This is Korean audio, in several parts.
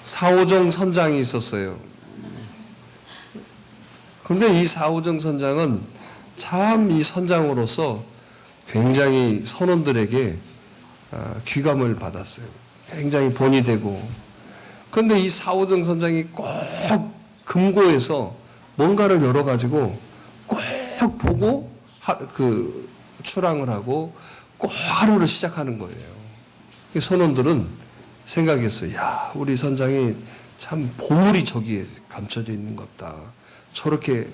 사오정 선장이 있었어요. 그런데 이 사오정 선장은 참 이 선장으로서 굉장히 선원들에게 귀감을 받았어요. 굉장히 본이 되고. 그런데 이 사오정 선장이 꼭 금고에서 뭔가를 열어가지고 꼭 보고 출항을 하고 꼭 하루를 시작하는 거예요. 선원들은 생각했어요. 야, 우리 선장이 참 보물이 저기에 감춰져 있는 것 같다. 저렇게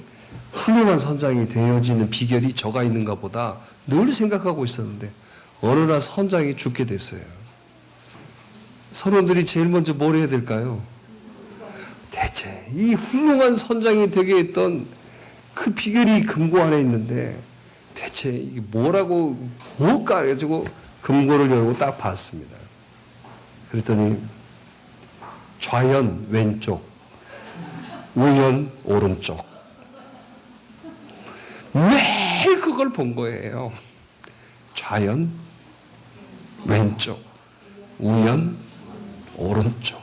훌륭한 선장이 되어지는 비결이 저가 있는가 보다 늘 생각하고 있었는데 어느 날 선장이 죽게 됐어요. 선원들이 제일 먼저 뭘 해야 될까요? 대체 이 훌륭한 선장이 되게 했던 그 비결이 금고 안에 있는데 대체 이게 뭘까 해가지고 금고를 열고 딱 봤습니다. 그랬더니 좌연 왼쪽, 우연 오른쪽. 매일 그걸 본 거예요. 좌연 왼쪽, 우연 오른쪽.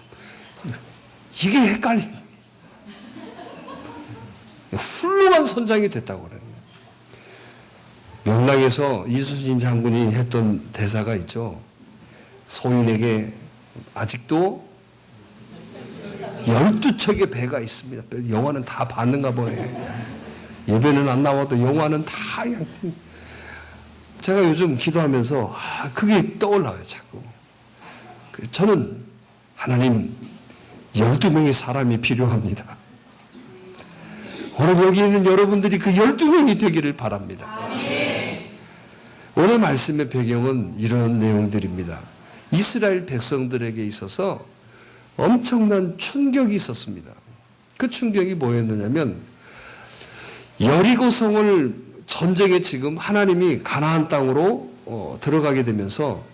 이게 헷갈리는 거예요. 훌륭한 선장이 됐다고 그래요. 명랑에서 이순신 장군이 했던 대사가 있죠. 소인에게 아직도 12척의 배가 있습니다. 영화는 다 봤는가 보네. 예배는 안 나와도 영화는 다 그냥. 제가 요즘 기도하면서 그게 떠올라요, 자꾸. 저는 하나님 12명의 사람이 필요합니다. 오늘 여기 있는 여러분들이 그 12명이 되기를 바랍니다. 오늘 말씀의 배경은 이런 내용들입니다. 이스라엘 백성들에게 있어서 엄청난 충격이 있었습니다. 그 충격이 뭐였느냐면 여리고성을 전쟁에 지금 하나님이 가나안 땅으로 들어가게 되면서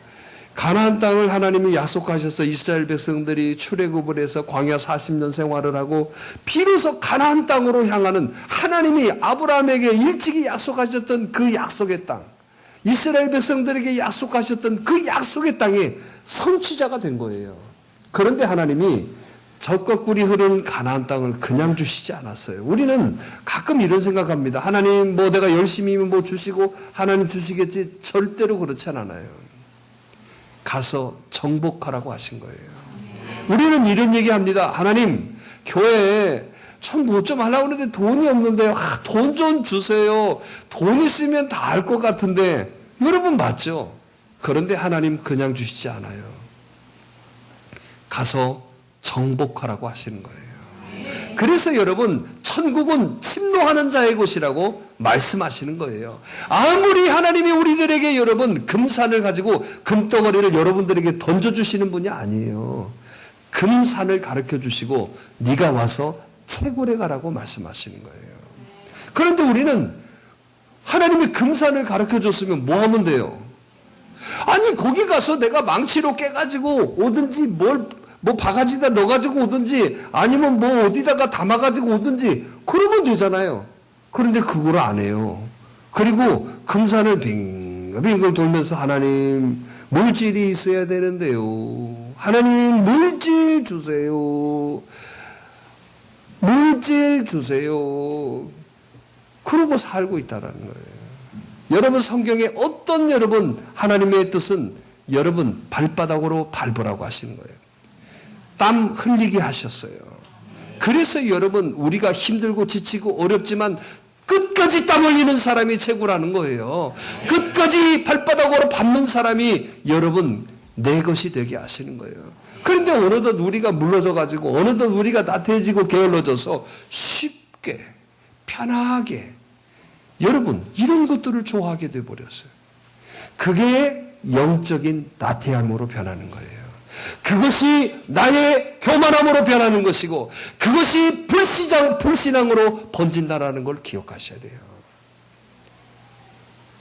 가나안 땅을 하나님이 약속하셔서 이스라엘 백성들이 출애굽을 해서 광야 40년 생활을 하고 비로소 가나안 땅으로 향하는 하나님이 아브라함에게 일찍이 약속하셨던 그 약속의 땅, 이스라엘 백성들에게 약속하셨던 그 약속의 땅에 성취자가 된 거예요. 그런데 하나님이 젖과 꿀이 흐르는 가나안 땅을 그냥 주시지 않았어요. 우리는 가끔 이런 생각합니다. 하나님 내가 열심히 주시고 하나님 주시겠지. 절대로 그렇지 않아요. 가서 정복하라고 하신 거예요. 우리는 이런 얘기합니다. 하나님 교회에 참 뭐 좀 하려고 하는데 돈이 없는데 돈 좀 주세요. 돈 있으면 다 알 것 같은데. 여러분 맞죠? 그런데 하나님 그냥 주시지 않아요. 가서 정복하라고 하시는 거예요. 그래서 여러분 천국은 침노하는 자의 곳이라고 말씀하시는 거예요. 아무리 하나님이 우리들에게 여러분 금산을 가지고 금덩어리를 여러분들에게 던져주시는 분이 아니에요. 금산을 가르쳐 주시고 네가 와서 채굴해 가라고 말씀하시는 거예요. 그런데 우리는 하나님이 금산을 가르쳐 줬으면 뭐 하면 돼요? 아니 거기 가서 내가 망치로 깨가지고 오든지 뭐 바가지에다 넣어가지고 오든지 아니면 어디다가 담아가지고 오든지 그러면 되잖아요. 그런데 그걸 안 해요. 그리고 금산을 빙글빙글 돌면서 하나님 물질이 있어야 되는데요. 하나님 물질 주세요. 물질 주세요. 그러고 살고 있다라는 거예요. 여러분 성경에 어떤 여러분 하나님의 뜻은 여러분 발바닥으로 밟으라고 하시는 거예요. 땀 흘리게 하셨어요. 그래서 여러분 우리가 힘들고 지치고 어렵지만 끝까지 땀 흘리는 사람이 최고라는 거예요. 끝까지 발바닥으로 밟는 사람이 여러분 내 것이 되게 하시는 거예요. 그런데 어느덧 우리가 물러져 가지고 어느덧 우리가 나태해지고 게을러져서 쉽게 편하게 여러분 이런 것들을 좋아하게 돼버렸어요. 그게 영적인 나태함으로 변하는 거예요. 그것이 나의 교만함으로 변하는 것이고 그것이 불신앙으로 번진다라는 걸 기억하셔야 돼요.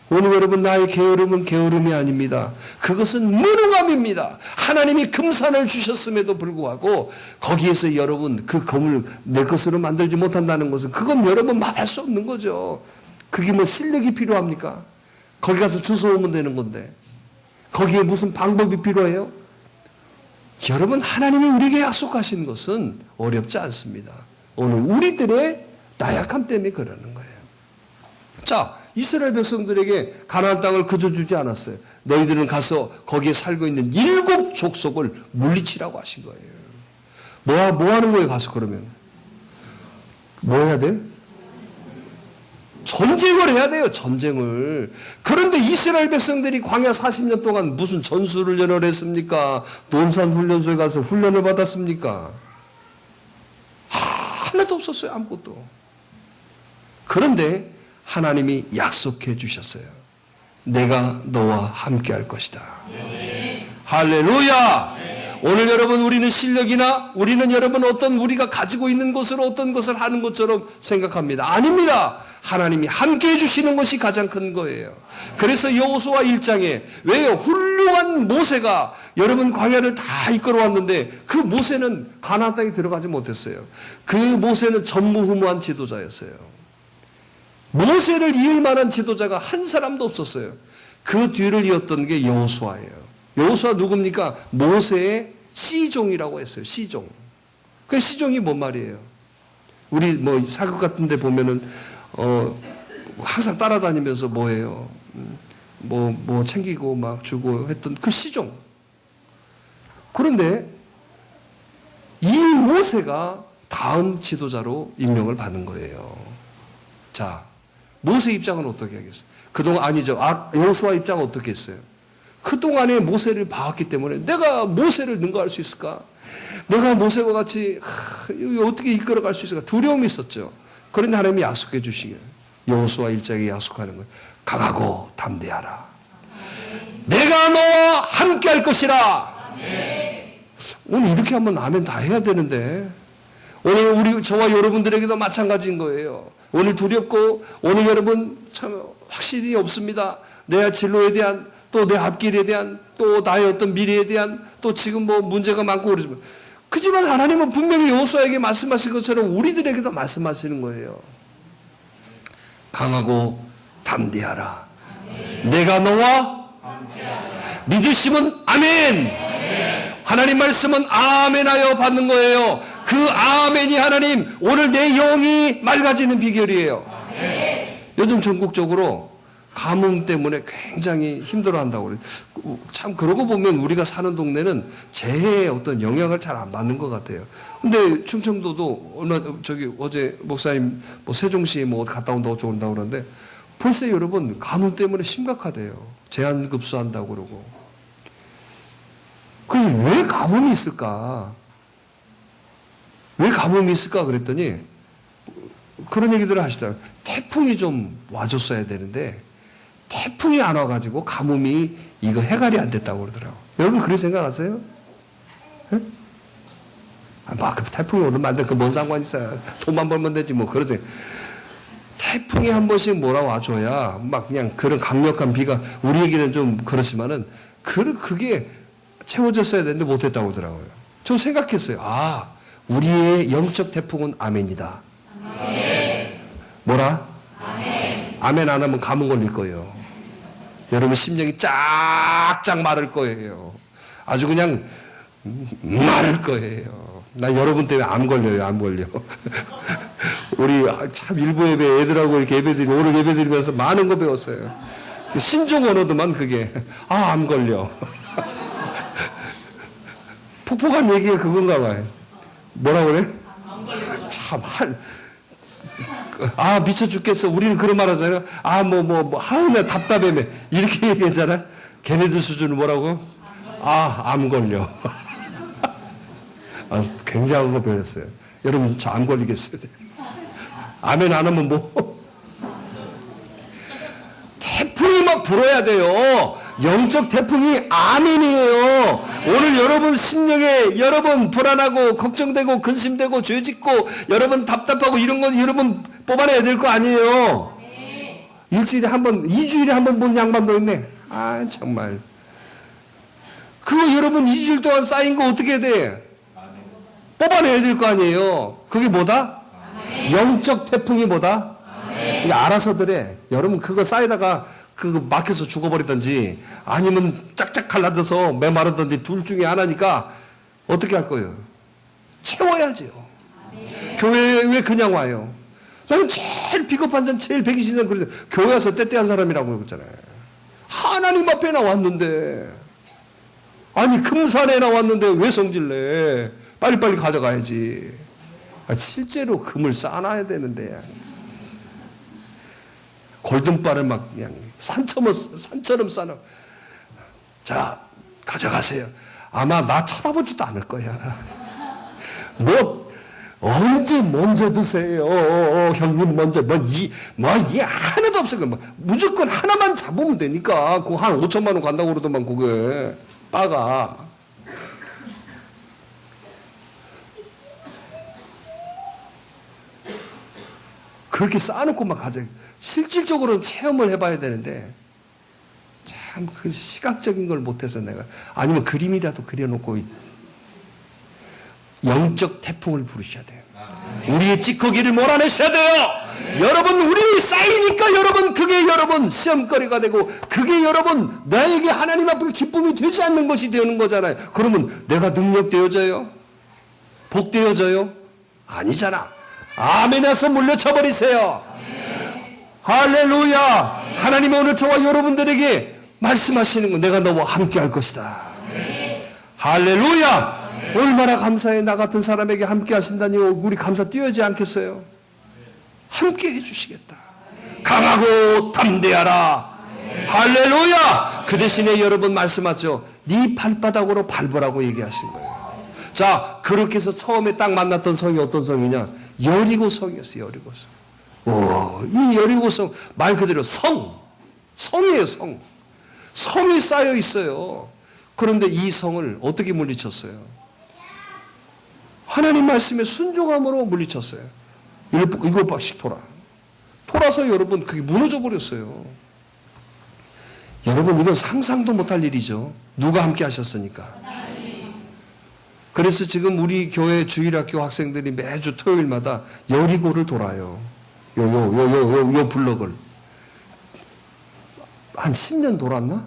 오늘 여러분 나의 게으름은 게으름이 아닙니다. 그것은 무능함입니다. 하나님이 금산을 주셨음에도 불구하고 거기에서 여러분 그 검을 내 것으로 만들지 못한다는 것은 그건 여러분 말할 수 없는 거죠. 그게 실력이 필요합니까? 거기 가서 주워 오면 되는 건데 거기에 무슨 방법이 필요해요? 여러분, 하나님이 우리에게 약속하신 것은 어렵지 않습니다. 오늘 우리들의 나약함 때문에 그러는 거예요. 자, 이스라엘 백성들에게 가나안 땅을 그저 주지 않았어요. 너희들은 가서 거기에 살고 있는 7 족속을 물리치라고 하신 거예요. 뭐 하는 거예요, 가서 그러면? 뭐 해야 돼? 전쟁을 해야 돼요, 전쟁을. 그런데 이스라엘 백성들이 광야 40년 동안 무슨 전술훈련을 했습니까? 논산훈련소에 가서 훈련을 받았습니까? 하나도 없었어요, 아무것도. 그런데 하나님이 약속해 주셨어요. 내가 너와 함께 할 것이다. 네. 할렐루야! 네. 오늘 여러분, 우리는 실력이나 우리는 여러분 어떤 우리가 가지고 있는 것으로 어떤 것을 하는 것처럼 생각합니다. 아닙니다. 하나님이 함께 해주시는 것이 가장 큰 거예요. 그래서 여호수아 1장에 왜요? 훌륭한 모세가 여러분 광야를 다 이끌어왔는데 그 모세는 가나안 땅에 들어가지 못했어요. 그 모세는 전무후무한 지도자였어요. 모세를 이을 만한 지도자가 한 사람도 없었어요. 그 뒤를 이었던 게 여호수아예요. 여호수아 누굽니까? 모세의 시종이라고 했어요. 시종. 그 시종이 뭔 말이에요? 우리 뭐 사극 같은 데 보면은 항상 따라다니면서 뭐예요? 뭐 챙기고 막 주고 했던 그 시종. 그런데 이 모세가 다음 지도자로 임명을 받은 거예요. 자, 모세 입장은 어떻게 하겠어요? 그동안 아니죠. 여호수아 입장은 어떻게 했어요? 그동안에 모세를 봐왔기 때문에 내가 모세를 능가할 수 있을까? 내가 모세와 같이 어떻게 이끌어갈 수 있을까? 두려움이 있었죠. 그런데 하나님이 약속해 주시게 여호수아 1장에 약속하는 거예요. 강하고 담대하라. 내가 너와 함께 할 것이라. 오늘 이렇게 한번 아멘 다 해야 되는데 오늘 저와 여러분들에게도 마찬가지인 거예요. 오늘 두렵고 오늘 여러분 참 확실히 없습니다. 내 진로에 대한 또 내 앞길에 대한 또 나의 어떤 미래에 대한 또 지금 뭐 문제가 많고 그러지만 그지만 하나님은 분명히 여호수아에게 말씀하신 것처럼 우리들에게도 말씀하시는 거예요. 강하고 담대하라. 내가 너와 믿으시면 아멘. 하나님 말씀은 아멘하여 받는 거예요. 그 아멘이 하나님 오늘 내 영이 맑아지는 비결이에요. 요즘 전국적으로 가뭄 때문에 굉장히 힘들어한다고 그래요. 참 그러고 보면 우리가 사는 동네는 재해의 어떤 영향을 잘 안 받는 것 같아요. 근데 충청도도 어제 목사님 세종시 갔다 온다고 그러는데 벌써 여러분 가뭄 때문에 심각하대요. 제한급수한다고 그러고. 그래서 왜 가뭄이 있을까? 왜 가뭄이 있을까 그랬더니 그런 얘기들을 하시더라고요. 태풍이 좀 와줬어야 되는데 태풍이 안 와가지고 가뭄이 이거 해결이 안 됐다고 그러더라고요. 여러분 그렇게 생각하세요? 그 태풍이 오든 말든 그 뭔 상관 있어요. 돈만 벌면 되지 뭐 그러지. 태풍이 한 번씩 몰아와줘야 막 그냥 그런 강력한 비가 우리에게는 좀 그렇지만은 그게 채워졌어야 되는데 못했다고 그러더라고요. 저 생각했어요. 우리의 영적 태풍은 아멘이다. 아멘. 뭐라? 아멘. 아멘 안 하면 가뭄 걸릴 거예요. 여러분 심령이 쫙쫙 마를 거예요. 아주 그냥 마를 거예요. 나 여러분 때문에 암 걸려요. 암 걸려. 우리 참 일부 예배 애들하고 이렇게 오늘 예배 드리면서 많은 거 배웠어요. 신종 언어도만 그게 암 걸려. 폭폭한 얘기가 그건가 봐요. 뭐라고 그래? 참 미쳐 죽겠어. 우리는 그런 말 하잖아요. 나 답답해. 이렇게 얘기하잖아. 걔네들 수준은 뭐라고? 암 걸려. 굉장한 거 배웠어요. 여러분, 저 암 걸리겠어요. 아멘 안 하면 뭐? 태풍이 막 불어야 돼요. 영적 태풍이 아멘이에요. 오늘 여러분 심령에 여러분 불안하고 걱정되고 근심되고 죄짓고 여러분 답답하고 이런 건 여러분 뽑아내야 될 거 아니에요. 일주일에 한 번, 2주일에 한 번 본 양반도 있네. 정말. 그거 여러분 2주일 동안 쌓인 거 어떻게 해야 돼? 뽑아내야 될 거 아니에요. 그게 뭐다? 영적 태풍이 뭐다? 이게 알아서들 여러분 그거 쌓이다가 그거 막혀서 죽어버리든지 아니면 짝짝 갈라져서 메마르든지 둘 중에 하나니까 어떻게 할 거예요? 채워야지요. 교회에 왜 그냥 와요? 나는 제일 비겁한 자, 제일 배기신은 그래서 교회 와서 떼떼한 사람이라고 그랬잖아요. 하나님 앞에 나왔는데, 아니 금산에 나왔는데 왜 성질내? 빨리빨리 가져가야지. 실제로 금을 쌓아놔야 되는데 골든바를 막 그냥 산처럼 쌓아. 자, 가져가세요. 아마 나 쳐다보지도 않을 거야. 뭐 언제 먼저 드세요? 형님 먼저 이게 하나도 없어요. 무조건 하나만 잡으면 되니까 그거 한 5천만 원 간다고 그러더만 그게 빠가. 그렇게 쌓아놓고 막 가져. 실질적으로 체험을 해봐야 되는데 참 그 시각적인 걸 못해서 내가 아니면 그림이라도 그려놓고 영적 태풍을 부르셔야 돼요. 우리의 찌꺼기를 몰아내셔야 돼요. 여러분 우리 쌓이니까 여러분 그게 여러분 시험거리가 되고 그게 여러분 나에게 하나님 앞에 기쁨이 되지 않는 것이 되는 거잖아요. 그러면 내가 능력되어져요? 복되어져요? 아니잖아. 아멘에서 물려쳐 버리세요. 할렐루야. 하나님이 오늘 저와 여러분들에게 말씀하시는 거 내가 너와 함께 할 것이다. 할렐루야. 얼마나 감사해. 나 같은 사람에게 함께 하신다니 우리 감사 뛰어야지 않겠어요? 함께 해주시겠다. 강하고 담대하라. 할렐루야. 그 대신에 여러분 말씀하죠. 네 발바닥으로 밟으라고 얘기하신 거예요. 자, 그렇게 해서 처음에 딱 만났던 성이 어떤 성이냐? 여리고 성이었어요. 여리고 성. 이 여리고 성 말 그대로 성이에요. 성이 쌓여 있어요. 그런데 이 성을 어떻게 물리쳤어요? 하나님 말씀에 순종함으로 물리쳤어요. 7번씩 돌아서 여러분 그게 무너져 버렸어요. 여러분 이건 상상도 못할 일이죠. 누가 함께 하셨으니까. 그래서 지금 우리 교회 주일학교 학생들이 매주 토요일마다 여리고를 돌아요. 요 블럭을. 한 10년 돌았나?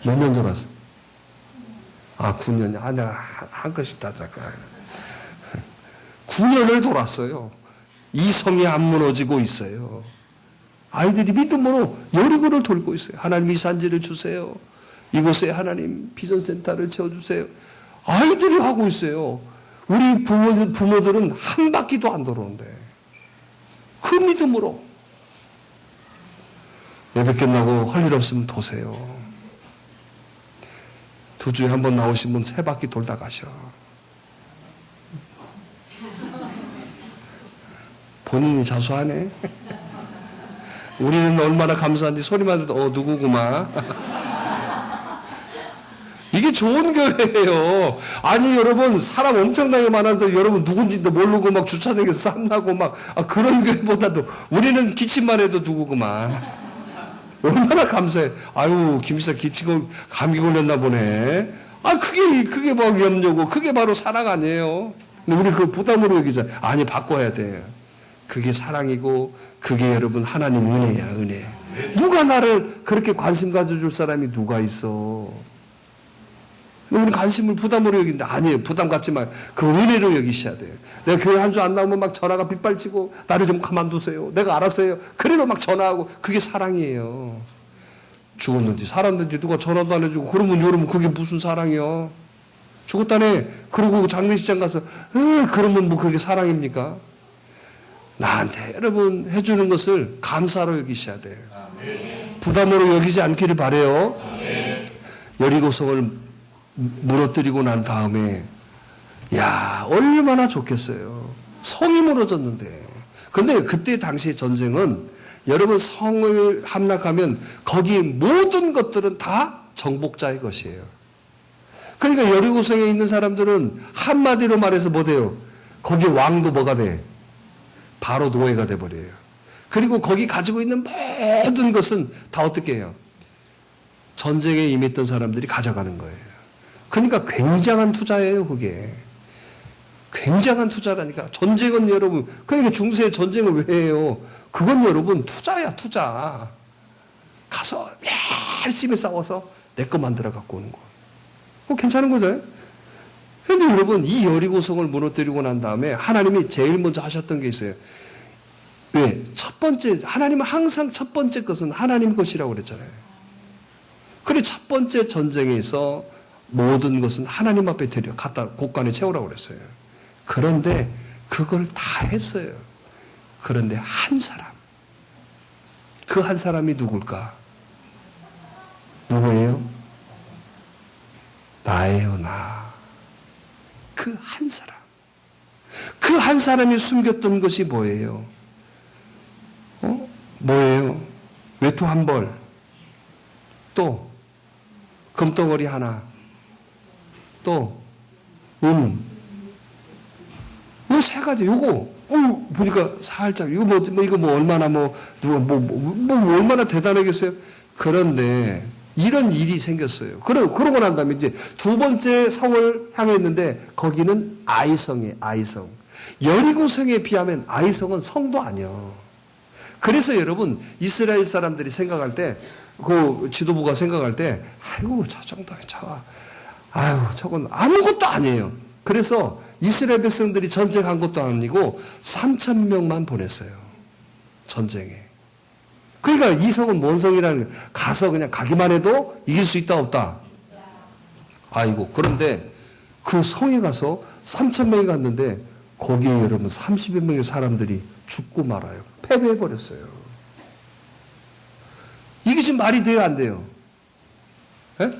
몇 년 돌았어? 9년. 내가 한 것이 다 잠깐. 9년을 돌았어요. 이 성이 안 무너지고 있어요. 아이들이 믿음으로 여리고를 돌고 있어요. 하나님 이 산지를 주세요. 이곳에 하나님 비전센터를 채워주세요. 아이들이 하고 있어요. 우리 부모들은 한 바퀴도 안 돌아오는데 그 믿음으로 예배 끝나고 할 일 없으면 도세요. 2주에 한 번 나오신 분 3바퀴 돌다 가셔. 본인이 자수하네. 우리는 얼마나 감사한지 소리만 들어도 누구구만. 이게 좋은 교회예요. 아니 여러분 사람 엄청나게 많아서 여러분 누군지도 모르고 막 주차장에서 쌈나고 막 그런 교회보다도 우리는 기침만 해도 누구구만. 얼마나 감사해. 아유 김씨가 기침 감기 걸렸나 보네. 그게 뭐 염려고 그게 바로 사랑 아니에요. 근데 우리 그 부담으로 여기자. 아니 바꿔야 돼. 그게 사랑이고 그게 여러분 하나님 은혜야 은혜. 누가 나를 그렇게 관심 가져줄 사람이 누가 있어. 우리 관심을 부담으로 여기는데 아니에요. 부담 갖지 마요. 그 은혜로 여기셔야 돼요. 내가 교회 한 주 안 나오면 막 전화가 빗발치고 나를 좀 가만두세요. 내가 알아서 해요. 그래도 막 전화하고 그게 사랑이에요. 죽었는지 살았는지 누가 전화도 안 해주고 그러면 여러분 그게 무슨 사랑이요? 죽었다네. 그리고 장례식장 가서 그러면 뭐 그게 사랑입니까? 나한테 여러분 해주는 것을 감사로 여기셔야 돼요. 부담으로 여기지 않기를 바라요. 여리고성을 무너뜨리고 난 다음에 야 얼마나 좋겠어요. 성이 무너졌는데. 근데 그때 당시의 전쟁은 여러분 성을 함락하면 거기 모든 것들은 다 정복자의 것이에요. 그러니까 여리고성에 있는 사람들은 한마디로 말해서 뭐 돼요? 거기 왕도 뭐가 돼? 바로 노예가 돼버려요. 그리고 거기 가지고 있는 모든 것은 다 어떻게 해요? 전쟁에 임했던 사람들이 가져가는 거예요. 그러니까 굉장한 투자예요, 그게. 굉장한 투자라니까. 전쟁은 여러분, 그러니까 중세에 전쟁을 왜 해요? 그건 여러분 투자야, 투자. 가서 열심히 싸워서 내 거 만들어 갖고 오는 거. 괜찮은 거죠? 그런데 여러분, 이 여리고성을 무너뜨리고 난 다음에 하나님이 제일 먼저 하셨던 게 있어요. 왜? 첫 번째, 하나님은 항상 첫 번째 것은 하나님 것이라고 그랬잖아요. 그래, 첫 번째 전쟁에서 모든 것은 하나님 앞에 갖다 곳간에 채우라고 그랬어요. 그런데 그걸 다 했어요. 그런데 한 사람, 그 한 사람이 누굴까? 누구예요? 나예요, 나. 그 한 사람. 그 한 사람이 숨겼던 것이 뭐예요? 뭐예요? 외투 한 벌, 또 금덩어리 하나, 또 요 세 가지. 요거 보니까 살짝 이거 이거 얼마나 얼마나 대단하겠어요? 그런데 이런 일이 생겼어요. 그러고 난 다음에 이제 두 번째 성을 향했는데 거기는 아이성이에요. 아이성. 여리고성에 비하면 아이성은 성도 아니요. 그래서 여러분, 이스라엘 사람들이 생각할 때, 그 지도부가 생각할 때, 아이고, 저 정도면 저건 아무것도 아니에요. 그래서 이스라엘 백성들이 전쟁한 것도 아니고 3,000명만 보냈어요. 전쟁에. 그러니까 이 성은 뭔 성이라는 거예요? 가서 그냥 가기만 해도 이길 수 있다, 없다? 아이고, 그런데 그 성에 가서 3,000명이 갔는데 거기에 여러분 30여 명의 사람들이 죽고 말아요. 패배해버렸어요. 이게 지금 말이 돼요, 안 돼요? 에?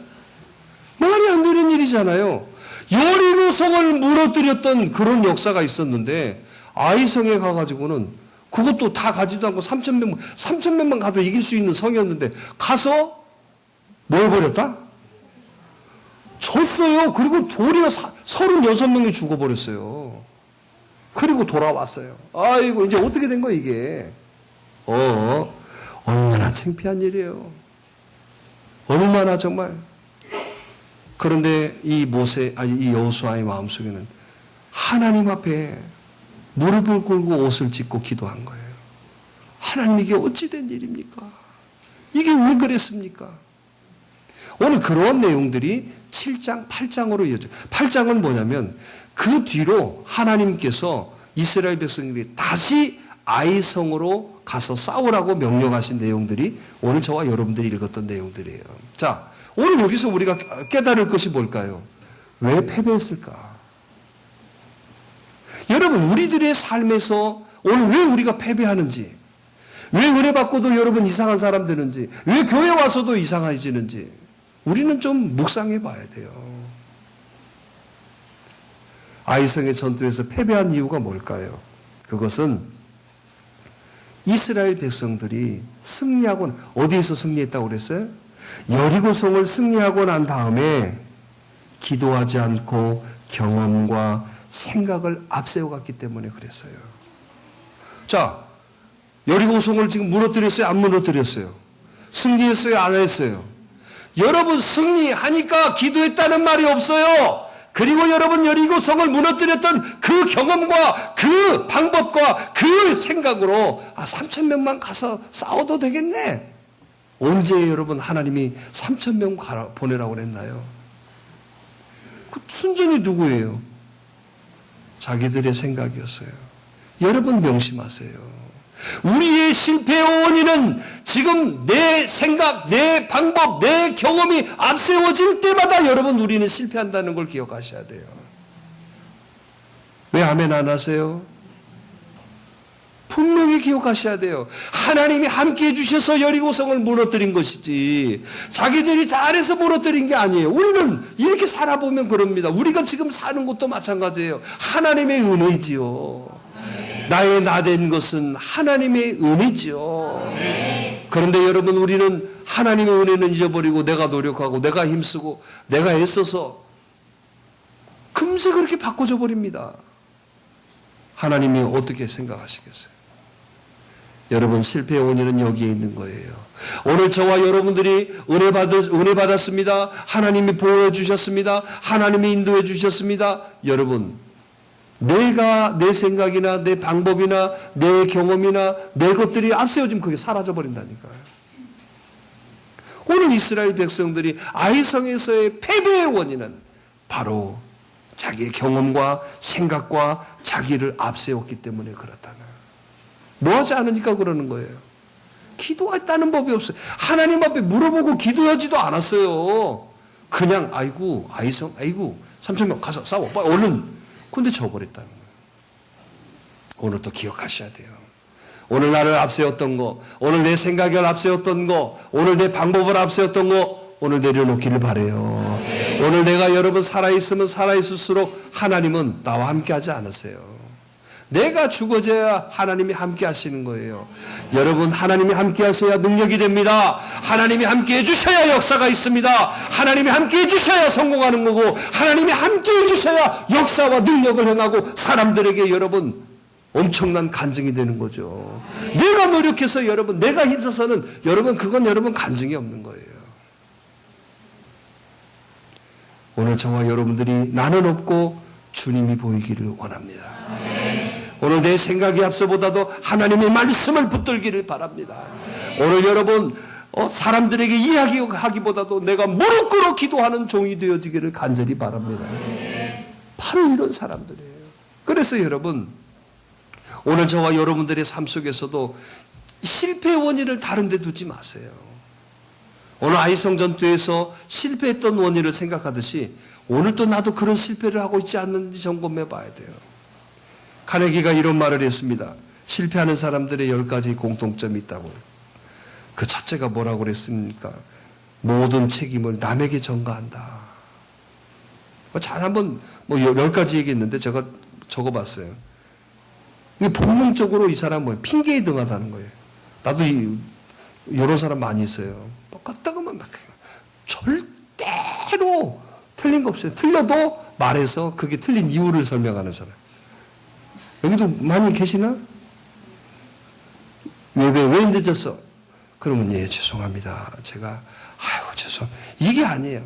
말이 안 되는 일이잖아요. 여리고성을 무너뜨렸던 그런 역사가 있었는데 아이성에 가가지고는 그것도 다 가지도 않고 3,000명만 가도 이길 수 있는 성이었는데 가서 뭐 해버렸다? 졌어요. 그리고 도리어 36명이 죽어버렸어요. 그리고 돌아왔어요. 아이고, 이제 어떻게 된 거야, 이게? 얼마나 창피한 일이에요. 얼마나 정말. 그런데 이 여호수아의 마음속에는 하나님 앞에 무릎을 꿇고 옷을 찢고 기도한 거예요. 하나님, 이게 어찌 된 일입니까? 이게 왜 그랬습니까? 오늘 그런 내용들이 7장, 8장으로 이어져요. 8장은 뭐냐면 그 뒤로 하나님께서 이스라엘 백성들이 다시 아이성으로 가서 싸우라고 명령하신 내용들이 오늘 저와 여러분들이 읽었던 내용들이에요. 자, 오늘 여기서 우리가 깨달을 것이 뭘까요? 왜 패배했을까? 여러분, 우리들의 삶에서 오늘 왜 우리가 패배하는지, 왜 은혜 받고도 여러분 이상한 사람 되는지, 왜 교회 와서도 이상해지는지 우리는 좀 묵상해 봐야 돼요. 아이성의 전투에서 패배한 이유가 뭘까요? 그것은 이스라엘 백성들이 승리하고, 어디에서 승리했다고 그랬어요? 여리고성을 승리하고 난 다음에 기도하지 않고 경험과 생각을 앞세워갔기 때문에 그랬어요. 자, 여리고성을 지금 무너뜨렸어요? 안 무너뜨렸어요? 승리했어요? 안 했어요? 여러분, 승리하니까 기도했다는 말이 없어요. 그리고 여러분, 여리고성을 무너뜨렸던 그 경험과 그 방법과 그 생각으로 3,000명만 가서 싸워도 되겠네. 언제 여러분 하나님이 3,000명 보내라고 그랬나요? 그 순전히 누구예요? 자기들의 생각이었어요. 여러분 명심하세요. 우리의 실패의 원인은 지금 내 생각, 내 방법, 내 경험이 앞세워질 때마다 여러분 우리는 실패한다는 걸 기억하셔야 돼요. 왜 아멘 안 하세요? 분명히 기억하셔야 돼요. 하나님이 함께 해주셔서 여리고성을 무너뜨린 것이지 자기들이 잘해서 무너뜨린 게 아니에요. 우리는 이렇게 살아보면 그럽니다. 우리가 지금 사는 것도 마찬가지예요. 하나님의 은혜지요. 나의 나된 것은 하나님의 은혜지요. 그런데 여러분, 우리는 하나님의 은혜는 잊어버리고 내가 노력하고 내가 힘쓰고 내가 애써서 금세 그렇게 바꿔져 버립니다. 하나님이 어떻게 생각하시겠어요? 여러분, 실패의 원인은 여기에 있는 거예요. 오늘 저와 여러분들이 은혜 받았습니다. 하나님이 보호해 주셨습니다. 하나님이 인도해 주셨습니다. 여러분, 내가 내 생각이나 내 방법이나 내 경험이나 내 것들이 앞세워지면 그게 사라져 버린다니까요. 오늘 이스라엘 백성들이 아이성에서의 패배의 원인은 바로 자기의 경험과 생각과 자기를 앞세웠기 때문에 그렇다는. 뭐하지 않으니까 그러는 거예요. 기도했다는 법이 없어요. 하나님 앞에 물어보고 기도하지도 않았어요. 그냥 아이고 아이고 3,000명 가서 싸워 빨리 얼른. 근데 져버렸다는 거예요. 오늘 또 기억하셔야 돼요. 오늘 나를 앞세웠던 거, 오늘 내 생각을 앞세웠던 거, 오늘 내 방법을 앞세웠던 거 오늘 내려놓기를 바라요. 오늘 내가 여러분 살아있으면 살아있을수록 하나님은 나와 함께 하지 않으세요. 내가 죽어져야 하나님이 함께 하시는 거예요. 여러분 하나님이 함께 하셔야 능력이 됩니다. 하나님이 함께 해주셔야 역사가 있습니다. 하나님이 함께 해주셔야 성공하는 거고 하나님이 함께 해주셔야 역사와 능력을 행하고 사람들에게 여러분 엄청난 간증이 되는 거죠. 내가 노력해서 여러분 내가 힘써서는 여러분 그건 여러분 간증이 없는 거예요. 오늘 저와 여러분들이 나는 없고 주님이 보이기를 원합니다. 오늘 내 생각이 앞서보다도 하나님의 말씀을 붙들기를 바랍니다. 오늘 여러분 사람들에게 이야기하기보다도 내가 무릎 꿇어 기도하는 종이 되어지기를 간절히 바랍니다. 바로 이런 사람들이에요. 그래서 여러분 오늘 저와 여러분들의 삶 속에서도 실패의 원인을 다른 데 두지 마세요. 오늘 아이성 전투에서 실패했던 원인을 생각하듯이 오늘도 나도 그런 실패를 하고 있지 않는지 점검해 봐야 돼요. 카네기가 이런 말을 했습니다. 실패하는 사람들의 10가지 공통점이 있다고. 그 첫째가 뭐라고 그랬습니까? 모든 책임을 남에게 전가한다. 잘 한번 10가지 얘기했는데 제가 적어봤어요. 이게 본능적으로 이 사람은 뭐예요? 핑계에 등하다는 거예요. 나도 이런 사람 많이 있어요. 껐다가만 막 절대로 틀린 거 없어요. 틀려도 말해서 그게 틀린 이유를 설명하는 사람. 여기도 많이 계시나? 왜 늦었어? 그러면 예 죄송합니다. 제가 죄송. 이게 아니에요.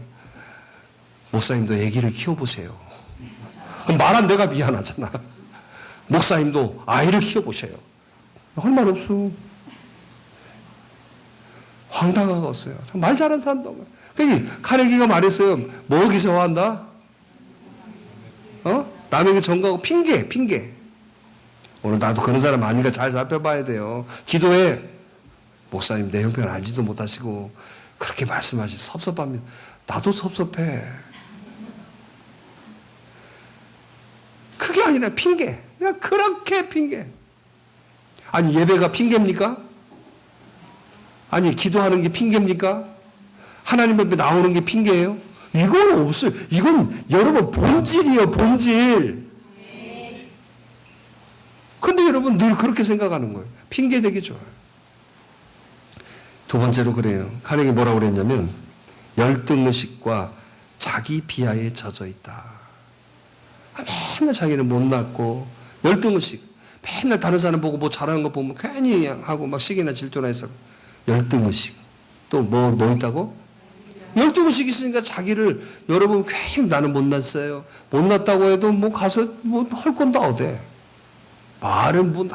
목사님도 애기를 키워보세요. 그럼 말한 내가 미안하잖아. 목사님도 아이를 키워보세요. 할 말 없어. 황당하겠어요. 말 잘하는 사람도. 그러니까 카네기가 말했어요. 뭐 기서화한다? 남에게 전가하고 핑계. 오늘 나도 그런 사람 아니니까 잘 살펴봐야 돼요. 기도해. 목사님 내 형편 알지도 못하시고 그렇게 말씀하시 섭섭합니다. 나도 섭섭해. 그게 아니라 핑계. 그냥 그렇게 핑계. 아니 예배가 핑계입니까? 아니 기도하는 게 핑계입니까? 하나님 앞에 나오는 게 핑계예요? 이건 없어요. 이건 여러분 본질이에요. 본질. 근데 여러분 늘 그렇게 생각하는 거예요. 핑계 되기 좋아요. 두 번째로 그래요. 카네기 뭐라고 그랬냐면 열등의식과 자기 비하에 젖어 있다. 맨날 자기는 못났고 열등의식. 맨날 다른 사람 보고 뭐 잘하는 거 보면 괜히 하고 막 시기나 질투나 해서 열등의식. 또 뭐 있다고? 열등의식 있으니까 자기를 여러분 괜히 나는 못났어요. 못났다고 해도 뭐 가서 뭐 할 건 다 어때? 말은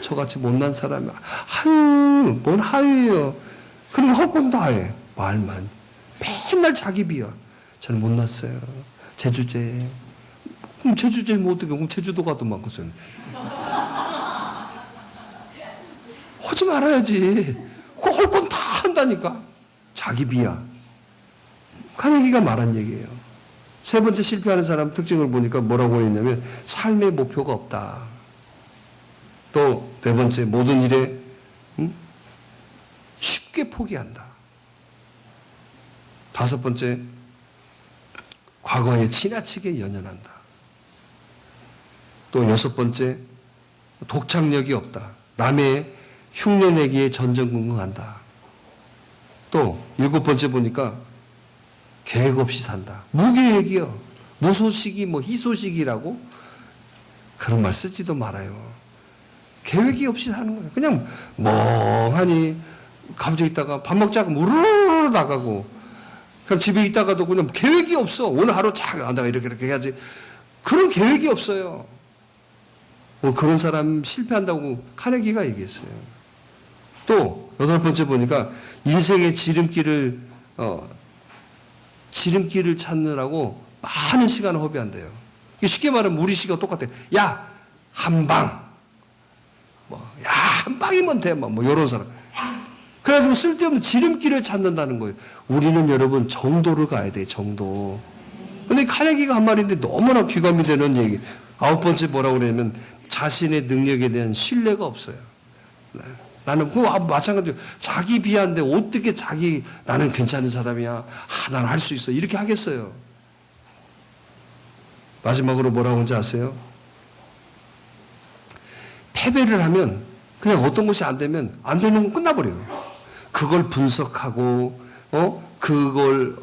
저같이 못난 사람이 뭔 하유예요. 그리고 할 건 다 해. 말만. 맨날 자기 비하. 저는 못났어요. 제주제. 그럼 제주제 뭐 어떻게? 그럼 제주도 가도 막 무슨. 하지 말아야지. 그거 할 건 다 한다니까. 자기 비하. 카네기가 말한 얘기예요. 세 번째 실패하는 사람 특징을 보니까 뭐라고 했냐면 삶의 목표가 없다. 또 네 번째 모든 일에 쉽게 포기한다. 다섯 번째 과거에 지나치게 연연한다. 또 여섯 번째 독창력이 없다. 남의 흉내내기에 전전긍긍한다. 또 일곱 번째 보니까 계획 없이 산다. 무계획이요. 무소식이 희소식이라고 그런 말 쓰지도 말아요. 계획이 없이 사는 거예요. 그냥 멍하니 가만히 있다가 밥 먹자고 우르르 나가고 그냥 집에 있다가도 그냥 계획이 없어. 오늘 하루 내가 이렇게 해야지. 그런 계획이 없어요. 그런 사람 실패한다고 카네기가 얘기했어요. 또 여덟 번째 보니까 인생의 지름길을 찾느라고 많은 시간을 허비한대요. 쉽게 말하면 우리 시가 똑같아요. 야, 한 방. 야, 한 방이면 돼. 뭐, 이런 사람. 그래가지고 쓸데없는 지름길을 찾는다는 거예요. 우리는 여러분 정도를 가야 돼요. 정도. 근데 카네기가 한 말인데 너무나 귀감이 되는 얘기. 9번째 뭐라고 그러냐면 자신의 능력에 대한 신뢰가 없어요. 나는 그거 마찬가지로 자기 비하인데 어떻게 나는 괜찮은 사람이야. 나는 할 수 있어. 이렇게 하겠어요. 마지막으로 뭐라고 하는지 아세요? 패배를 하면 그냥 어떤 것이 안 되면 안 되는 건 끝나버려요. 그걸 분석하고 그걸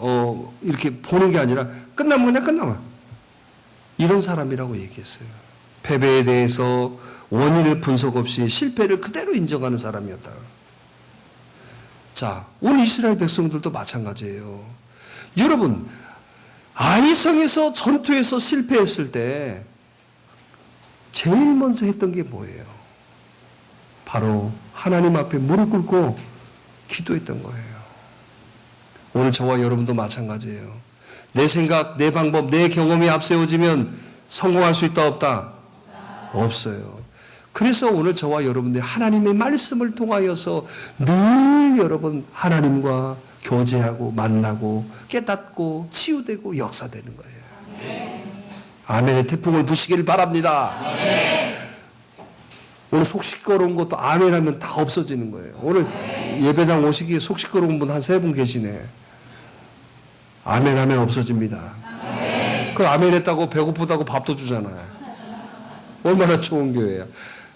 이렇게 보는 게 아니라 끝나면 그냥 끝나면 이런 사람이라고 얘기했어요. 패배에 대해서 원인을 분석 없이 실패를 그대로 인정하는 사람이었다. 자, 오늘 이스라엘 백성들도 마찬가지예요. 여러분, 아이성에서 전투에서 실패했을 때 제일 먼저 했던 게 뭐예요? 바로 하나님 앞에 무릎 꿇고 기도했던 거예요. 오늘 저와 여러분도 마찬가지예요. 내 생각, 내 방법, 내 경험이 앞세워지면 성공할 수 있다 없다? 없어요. 그래서 오늘 저와 여러분들이 하나님의 말씀을 통하여서 늘 여러분 하나님과 교제하고 만나고 깨닫고 치유되고 역사되는 거예요. 아멘의 태풍을 부시기를 바랍니다. 오늘 속 시끄러운 것도 아멘 하면 다 없어지는 거예요. 오늘 예배당 오시기에 속 시끄러운 분 한 3분 계시네. 아멘 하면 없어집니다. 그 아멘 했다고 배고프다고 밥도 주잖아요. 얼마나 좋은 교회야.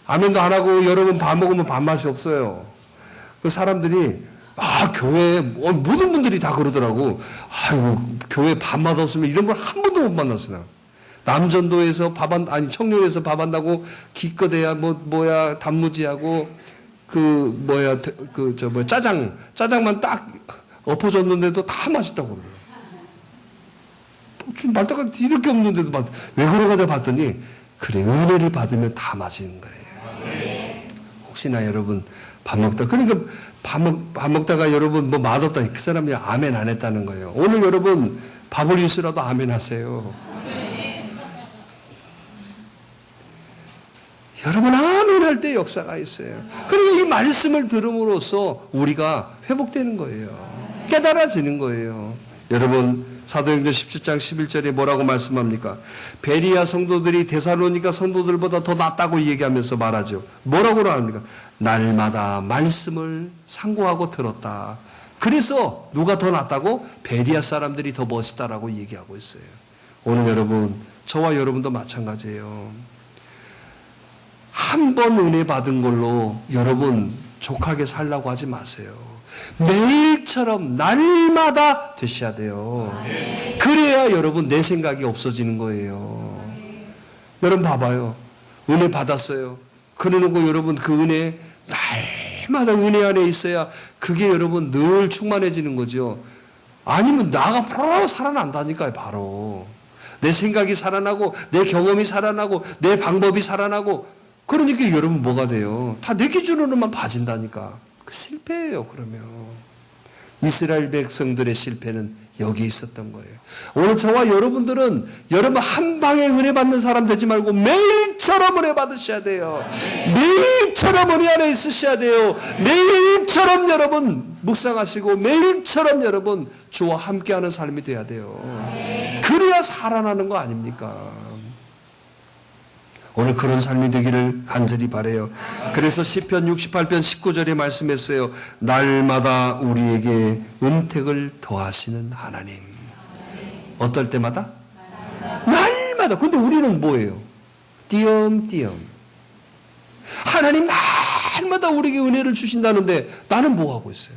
아멘도 안 하고 여러분 밥 먹으면 밥맛이 없어요. 그 사람들이 교회에 모든 분들이 다 그러더라고. 아이고 교회 밥맛 없으면 이런 걸 한 번도 못 만났어요. 남전도에서 청년에서 밥 한다고 기껏해야 단무지하고 짜장만 딱 엎어졌는데도 다 맛있다고 그래요. 말다가 이렇게 없는데도 왜 그런가 내가 봤더니 그래 은혜를 받으면 다 맛있는 거예요. 혹시나 여러분 밥 먹다가 여러분 맛없다 그 사람이 아멘 안 했다는 거예요. 오늘 여러분 밥을 잃으라도 아멘 하세요. 여러분 아멘 할 때 역사가 있어요. 그리고 이 말씀을 들음으로써 우리가 회복되는 거예요. 깨달아지는 거예요. 여러분 사도행전 17장 11절에 뭐라고 말씀합니까? 베리아 성도들이 데살로니가 성도들보다 더 낫다고 얘기하면서 말하죠. 뭐라고 합니까? 날마다 말씀을 상고하고 들었다. 그래서 누가 더 낫다고? 베리아 사람들이 더 멋있다라고 얘기하고 있어요. 오늘 여러분 저와 여러분도 마찬가지예요. 한 번 은혜 받은 걸로 여러분 족하게 살라고 하지 마세요. 매일처럼 날마다 되셔야 돼요. 그래야 여러분 내 생각이 없어지는 거예요. 여러분 봐봐요. 은혜 받았어요. 그러고 여러분 그 은혜 날마다 은혜 안에 있어야 그게 여러분 늘 충만해지는 거죠. 아니면 나가 바로 살아난다니까요. 바로 내 생각이 살아나고 내 경험이 살아나고 내 방법이 살아나고 그러니까 여러분 뭐가 돼요? 다 내 기준으로만 봐진다니까. 실패예요. 그러면 이스라엘 백성들의 실패는 여기 있었던 거예요. 오늘 저와 여러분들은 여러분 한 방에 은혜 받는 사람 되지 말고 매일처럼 은혜 받으셔야 돼요. 매일처럼 은혜 안에 있으셔야 돼요. 매일처럼 여러분 묵상하시고 매일처럼 여러분 주와 함께하는 삶이 돼야 돼요. 그래야 살아나는 거 아닙니까? 오늘 그런 삶이 되기를 간절히 바라요. 그래서 시편 68편 19절에 말씀했어요. 날마다 우리에게 은택을 더하시는 하나님. 어떨 때마다? 날마다. 근데 우리는 뭐예요? 띄엄띄엄. 하나님 날마다 우리에게 은혜를 주신다는데 나는 뭐 하고 있어요?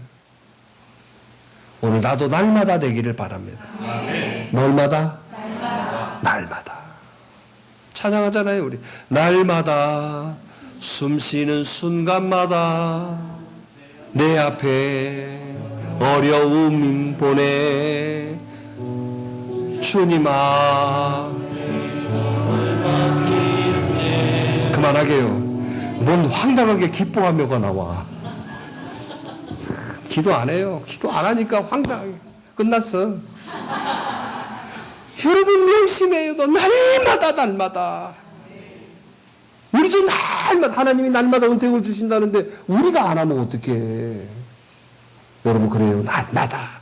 오늘 나도 날마다 되기를 바랍니다. 뭘마다? 날마다. 찬양하잖아요, 우리. 날마다 숨쉬는 순간마다 내 앞에 어려움 보내 주님아. 그만하게요. 뭔 황당하게 기뻐하며가 나와. 기도 안 해요. 기도 안 하니까 황당하게 끝났어. 여러분 명심해요도 날마다 우리도 날마다 하나님이 날마다 은택을 주신다는데 우리가 안 하면 어떡해. 여러분 그래요. 날마다.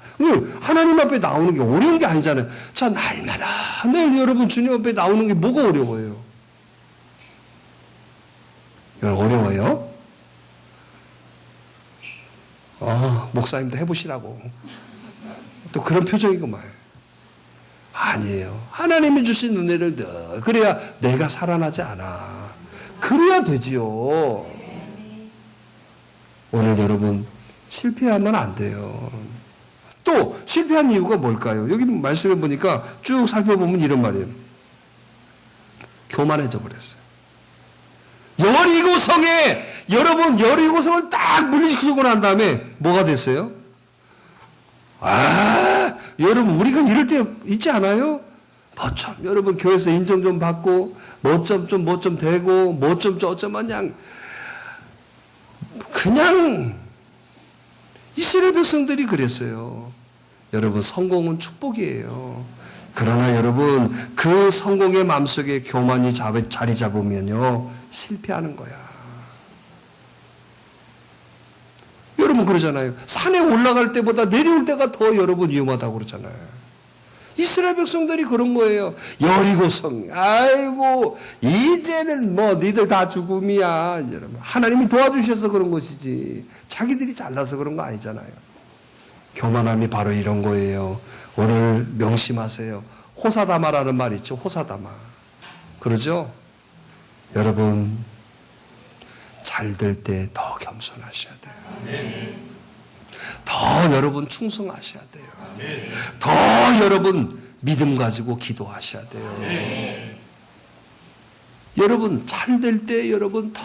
하나님 앞에 나오는 게 어려운 게 아니잖아요. 자, 날마다 늘 여러분 주님 앞에 나오는 게 뭐가 어려워요? 여러분 어려워요? 목사님도 해보시라고. 또 그런 표정이구만. 아니에요. 하나님이 주신 은혜를 늘 그래야 내가 살아나지 않아. 그래야 되지요. 오늘 여러분 실패하면 안 돼요. 또 실패한 이유가 뭘까요? 여기 말씀해 보니까 쭉 살펴보면 이런 말이에요. 교만해져 버렸어요. 여리고성에 여러분 여리고성을 딱 물리치고 난 다음에 뭐가 됐어요? 여러분 우리가 이럴 때 있지 않아요? 여러분 교회에서 인정 좀 받고 뭐 좀 되고 뭐 좀 그냥 이스라엘 백성들이 그랬어요. 여러분 성공은 축복이에요. 그러나 여러분 그 성공의 마음속에 교만이 자리 잡으면요 실패하는 거야. 여러분 그러잖아요. 산에 올라갈 때보다 내려올 때가 더 여러분 위험하다고 그러잖아요. 이스라엘 백성들이 그런 거예요. 여리고성, 아이고 이제는 뭐 니들 다 죽음이야. 여러분 하나님이 도와주셔서 그런 것이지 자기들이 잘나서 그런 거 아니잖아요. 교만함이 바로 이런 거예요. 오늘 명심하세요. 호사다마라는 말 있죠. 호사다마. 그러죠? 여러분 잘 될 때 더 겸손하셔야 돼요. 더 여러분 충성하셔야 돼요. 더 여러분 믿음 가지고 기도하셔야 돼요. 여러분 잘 될 때 여러분 더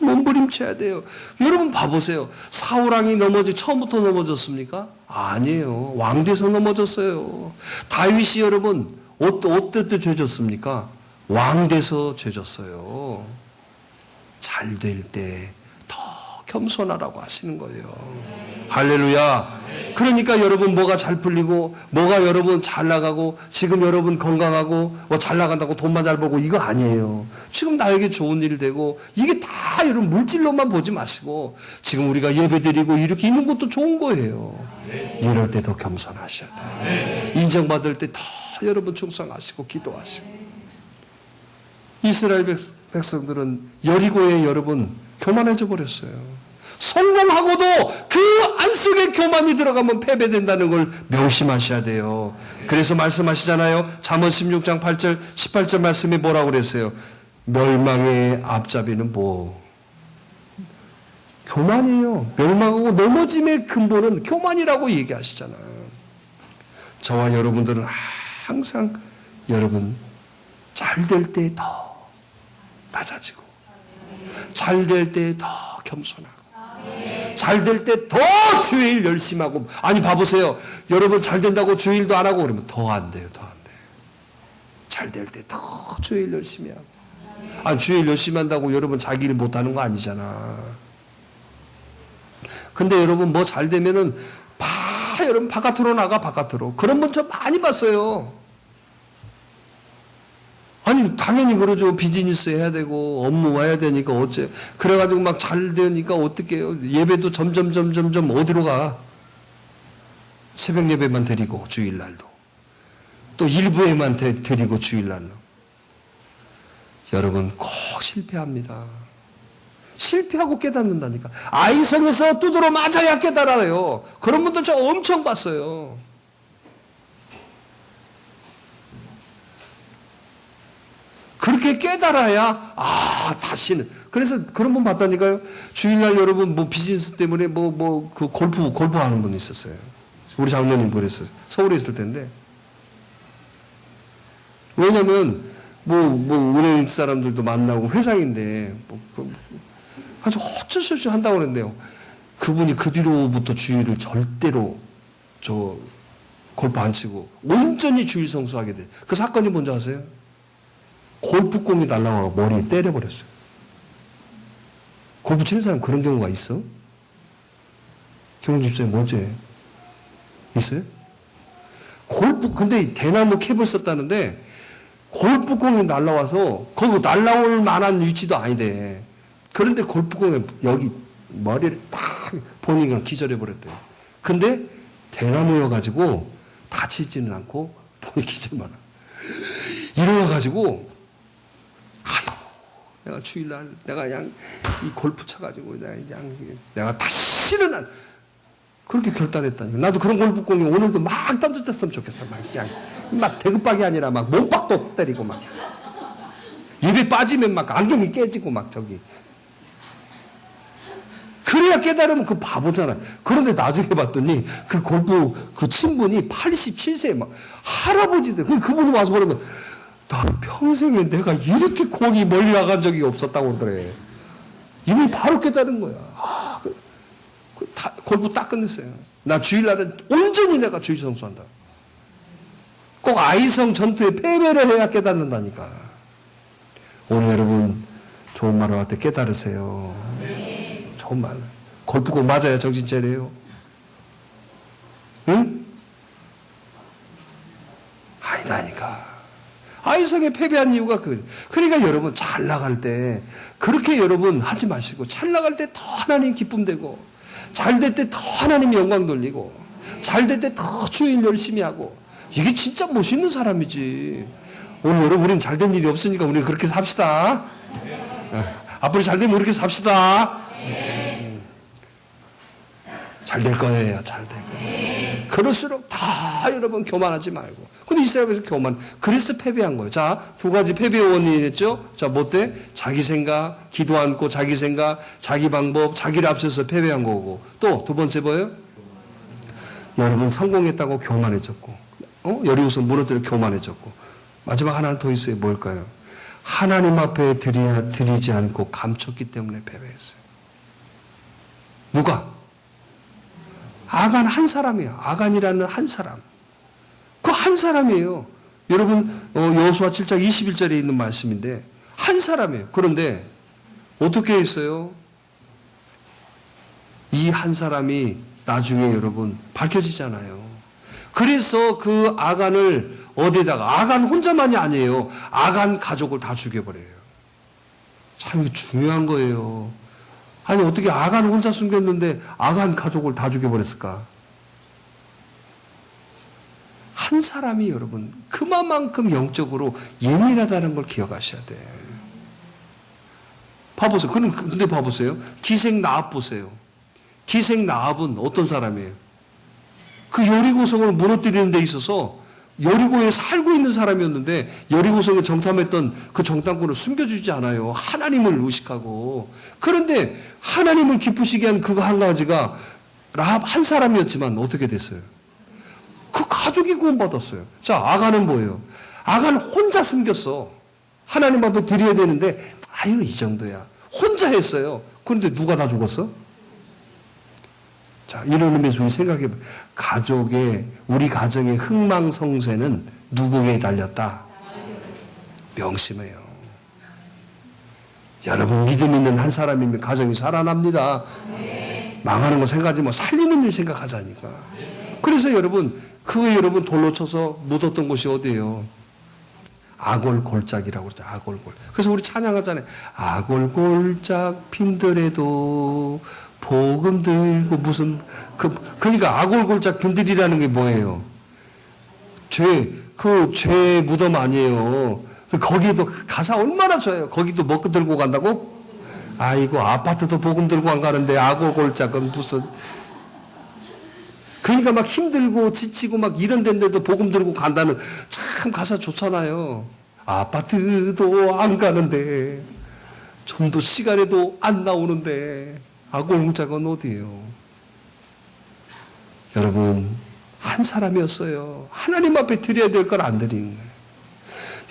몸부림쳐야 돼요. 여러분 봐보세요. 사울왕이 처음부터 넘어졌습니까? 아니에요. 왕돼서 넘어졌어요. 다윗이 여러분 어떨 때 죄졌습니까? 왕돼서 죄졌어요. 잘 될 때 더 겸손하라고 하시는 거예요. 할렐루야. 그러니까 여러분 뭐가 잘 풀리고 뭐가 여러분 잘 나가고 지금 여러분 건강하고 뭐 잘 나간다고 돈만 잘 벌고 이거 아니에요. 지금 나에게 좋은 일 되고 이게 다 여러분 물질로만 보지 마시고 지금 우리가 예배드리고 이렇게 있는 것도 좋은 거예요. 이럴 때 더 겸손하셔야 돼요. 인정받을 때 더 여러분 충성하시고 기도하시고. 이스라엘 백성들은 여리고에 여러분 교만해져 버렸어요. 성공하고도 그 안속에 교만이 들어가면 패배된다는 걸 명심하셔야 돼요. 그래서 말씀하시잖아요. 잠언 16장 8절 18절 말씀이 뭐라고 그랬어요? 멸망의 앞잡이는 뭐? 교만이에요. 멸망하고 넘어짐의 근본은 교만이라고 얘기하시잖아요. 저와 여러분들은 항상 여러분 잘 될 때 더 낮아지고 잘 될 때 더 겸손하고 잘 될 때 더 주의 일 열심히 하고. 아니 봐보세요. 여러분 잘 된다고 주의 일도 안 하고 그러면 더 안 돼요. 더 안 돼요. 잘 될 때 더 주의 일 열심히 하고. 아니 주의 일 열심히 한다고 여러분 자기 일 못하는 거 아니잖아. 근데 여러분 뭐 잘 되면은 여러분 바깥으로 나가. 바깥으로. 그런 분 저 많이 봤어요. 아니 당연히 그러죠. 비즈니스 해야 되고 업무 와야 되니까 어째. 그래가지고 막 잘 되니까 어떻게 해요. 예배도 점점 어디로 가. 새벽 예배만 드리고 주일날도 또 일부에만 드리고 주일날로. 여러분 꼭 실패합니다. 실패하고 깨닫는다니까. 아이성에서 두드러 맞아야 깨달아요. 그런 분들 저 엄청 봤어요. 그렇게 깨달아야 다시는. 그래서 그런 분 봤다니까요. 주일날 여러분 뭐 비즈니스 때문에 그 골프 하는 분 있었어요. 우리 장로님 그랬어요. 서울에 있을 텐데. 왜냐면 은행 사람들도 만나고 회사인데 가서 어쩔 수 없이 한다고 그랬는데요. 그분이 그 뒤로부터 주일을 절대로 골프 안 치고 온전히 주일 성수하게 돼. 그 사건이 뭔지 아세요? 골프공이 날라와서 머리에 때려버렸어요. 골프 치는 사람 그런 경우가 있어? 경훈 집사님 뭐지? 있어요? 근데 대나무 캡을 썼다는데 골프공이 날라와서 거기 날라올 만한 위치도 아니대. 그런데 골프공에 여기 머리를 딱 보니까 기절해버렸대요. 근데 대나무여가지고 다치지는 않고 본인 기절만 하고. 일어나가지고 아이고 내가 주일날 내가 그냥 이 골프 쳐가지고 내가 다시는 안 그렇게 결단했다니. 나도 그런 골프공이 오늘도 막 던졌으면 좋겠어. 막 그냥 막 대급박이 아니라 막 몸박도 때리고 막 입에 빠지면 막 안경이 깨지고 막 저기. 그래야 깨달으면 그 바보잖아. 그런데 나중에 봤더니 그 골프 그 친분이 87세 막 할아버지들. 그분이 와서 그러면 나 평생에 내가 이렇게 공이 멀리 나간 적이 없었다고 그러더래. 이미 바로 깨달은 거야. 골프 딱 끝냈어요. 나 주일날은 온전히 내가 주일 성수한다. 꼭 아이성 전투에 패배를 해야 깨닫는다니까. 오늘 여러분 좋은 말을 할 때 깨달으세요. 좋은 말. 골프공 맞아야 정신 차려요. 응? 아니다니까. 아이성에 패배한 이유가 그러니까 여러분 잘 나갈 때 그렇게 여러분 하지 마시고 잘 나갈 때 더 하나님 기쁨 되고 잘 될 때 더 하나님 영광 돌리고 잘 될 때 더 주일 열심히 하고 이게 진짜 멋있는 사람이지. 오늘 여러분 우리는 잘된 일이 없으니까 우리는 그렇게 삽시다. 앞으로 잘 되면 그렇게 삽시다. 잘 될 거예요. 잘 되고. 그럴수록 다 여러분 교만하지 말고. 근데 이스라엘에서 교만. 그래서 패배한 거예요. 자, 두 가지 패배의 원인이 있죠. 자, 뭐 때? 자기 생각, 기도 않고 자기 생각, 자기 방법, 자기를 앞서서 패배한 거고. 또 두 번째 뭐예요? 여러분 성공했다고 교만해졌고. 여리고서 무너뜨려 교만해졌고. 마지막 하나는 더 있어요. 뭘까요? 하나님 앞에 드리지 않고 감췄기 때문에 패배했어요. 누가? 아간 한 사람이에요. 아간이라는 한 사람. 그 한 사람이에요. 여러분 여호수아 7장 21절에 있는 말씀인데 한 사람이에요. 그런데 어떻게 했어요? 이 한 사람이 나중에 여러분 밝혀지잖아요. 그래서 그 아간을 어디다가 아간 혼자만이 아니에요. 아간 가족을 다 죽여버려요. 참 중요한 거예요. 아니 어떻게 아간 혼자 숨겼는데 아간 가족을 다 죽여버렸을까? 한 사람이 여러분 그만큼 영적으로 예민하다는 걸 기억하셔야 돼. 봐보세요. 근데 봐보세요. 기생 나압 보세요. 기생 나압은 어떤 사람이에요? 그 여리고성을 무너뜨리는 데 있어서 여리고에 살고 있는 사람이었는데 여리고성에 정탐했던 그 정탐꾼을 숨겨주지 않아요. 하나님을 의식하고. 그런데 하나님을 기쁘시게 한 그거 한 가지가 라합 한 사람이었지만 어떻게 됐어요? 그 가족이 구원받았어요. 자, 아간은 뭐예요? 아간 혼자 숨겼어. 하나님 앞에 드려야 되는데 아유 이 정도야. 혼자 했어요. 그런데 누가 다 죽었어? 자, 이런 의미에서 우리 생각해봐요. 우리 가정의 흥망성쇠는 누구에게 달렸다? 명심해요. 여러분, 믿음 있는 한 사람이면 가정이 살아납니다. 망하는 거 생각하지 마. 살리는 일 생각하자니까. 그래서 여러분, 여러분 돌로 쳐서 묻었던 곳이 어디예요? 아골골짝이라고 그러죠. 아골골. 그래서 우리 찬양하잖아요. 아골골짝 빈들에도 복음 들고 그러니까 아골골짝 빈들이라는 게 뭐예요? 죄 무덤 아니에요. 거기도 가사 얼마나 좋아요. 거기도 먹고 들고 간다고? 아이고 아파트도 복음 들고 안 가는데 아골골짝은 무슨. 그러니까 막 힘들고 지치고 막 이런 데인데도 복음 들고 간다는 참 가사 좋잖아요. 아파트도 안 가는데 전도 시간에도 안 나오는데 아골골짝은 어디예요? 여러분 한 사람이었어요. 하나님 앞에 드려야 될 걸 안 드리는 거예요.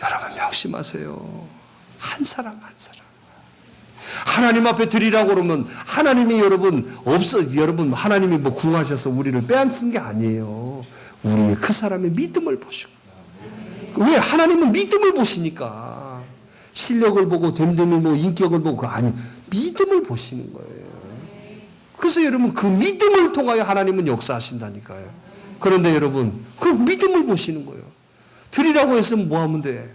여러분 명심하세요. 한 사람 한 사람. 하나님 앞에 드리라고 그러면 하나님이 여러분 하나님이 뭐 구하셔서 우리를 빼앗은 게 아니에요. 우리 그 사람의 믿음을 보시고. 왜? 하나님은 믿음을 보시니까. 실력을 보고 됨됨이 뭐 인격을 보고 아니 믿음을 보시는 거예요. 그래서 여러분 그 믿음을 통하여 하나님은 역사하신다니까요. 그런데 여러분, 그 믿음을 보시는 거예요. 드리라고 해서 뭐 하면 돼?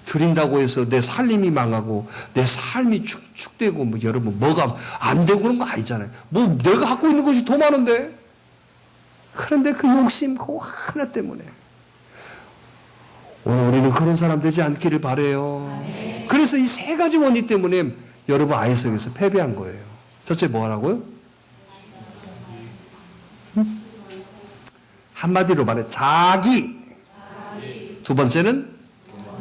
드린다고 해서 내 살림이 망하고 내 삶이 축축되고 뭐 여러분 뭐가 안 되고 그런 거 아니잖아요. 뭐 내가 갖고 있는 것이 더 많은데. 그런데 그 욕심 그거 하나 때문에 오늘 우리는 그런 사람 되지 않기를 바라요. 그래서 이 세 가지 원인 때문에 여러분 아이성에서 패배한 거예요. 첫째 뭐 하라고요? 한마디로 말해 자기. 두 번째는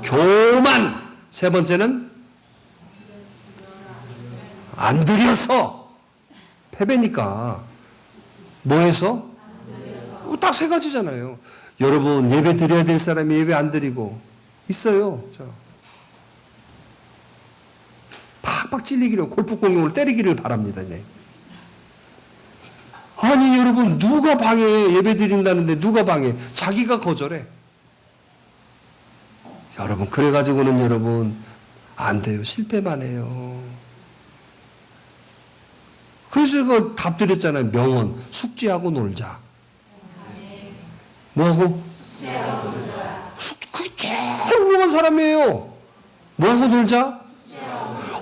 교만. 세 번째는 안 드려서. 패배니까 뭐 해서? 딱 세 가지잖아요. 여러분 예배 드려야 될 사람이 예배 안 드리고 있어요. 팍팍 찔리기를 골프 공룡을 때리기를 바랍니다. 네. 아니 여러분 누가 방해해? 예배 드린다는데 누가 방해? 자기가 거절해. 여러분 그래가지고는 여러분 안 돼요. 실패만 해요. 그래서 그 답 드렸잖아요. 명언 숙제하고 놀자. 뭐하고? 그게 제일 훌륭한 사람이에요. 뭐하고 놀자?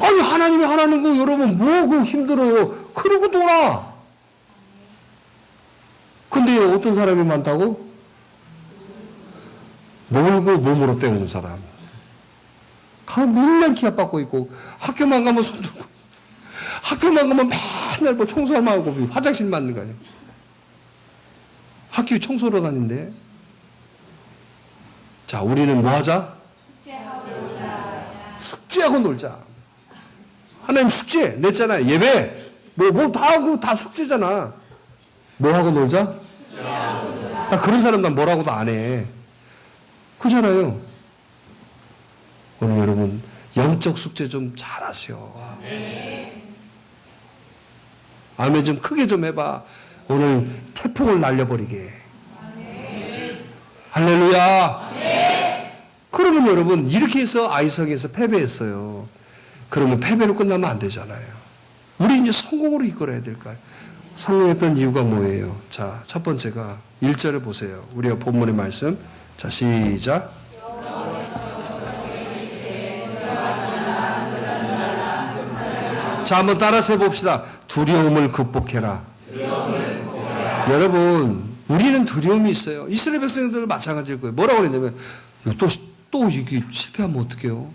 아니 하나님이 하라는 거 여러분 뭐하고 힘들어요. 그러고 놀아. 근데 어떤 사람이 많다고? 놀고 몸으로 때우는 사람. 맨날 기합받고 있고 학교만 가면 손 들고 학교만 가면 맨날 뭐 청소만 하고 화장실 맞는 거예요. 학교 청소로 다닌대. 자, 우리는 뭐 하자? 숙제하고 놀자. 하나님 숙제 냈잖아요. 예배. 뭐 다 하고 다 숙제잖아. 뭐 하고 놀자? 나 그런 사람 난 뭐라고도 안 해. 그잖아요. 오늘 여러분 영적 숙제 좀 잘하세요. 아멘 좀 크게 좀 해봐. 오늘 태풍을 날려버리게. 할렐루야. 그러면 여러분 이렇게 해서 아이성에서 패배했어요. 그러면 패배로 끝나면 안 되잖아요. 우리 이제 성공으로 이끌어야 될까요? 성공했던 이유가 뭐예요? 자, 첫 번째가 1절을 보세요. 우리가 본문의 말씀. 자, 시작. 자, 한번 따라서 해봅시다. 두려움을 극복해라. 여러분, 우리는 두려움이 있어요. 이스라엘 백성들은 마찬가지일 거예요. 뭐라고 그랬냐면, 또 이게 실패하면 어떡해요?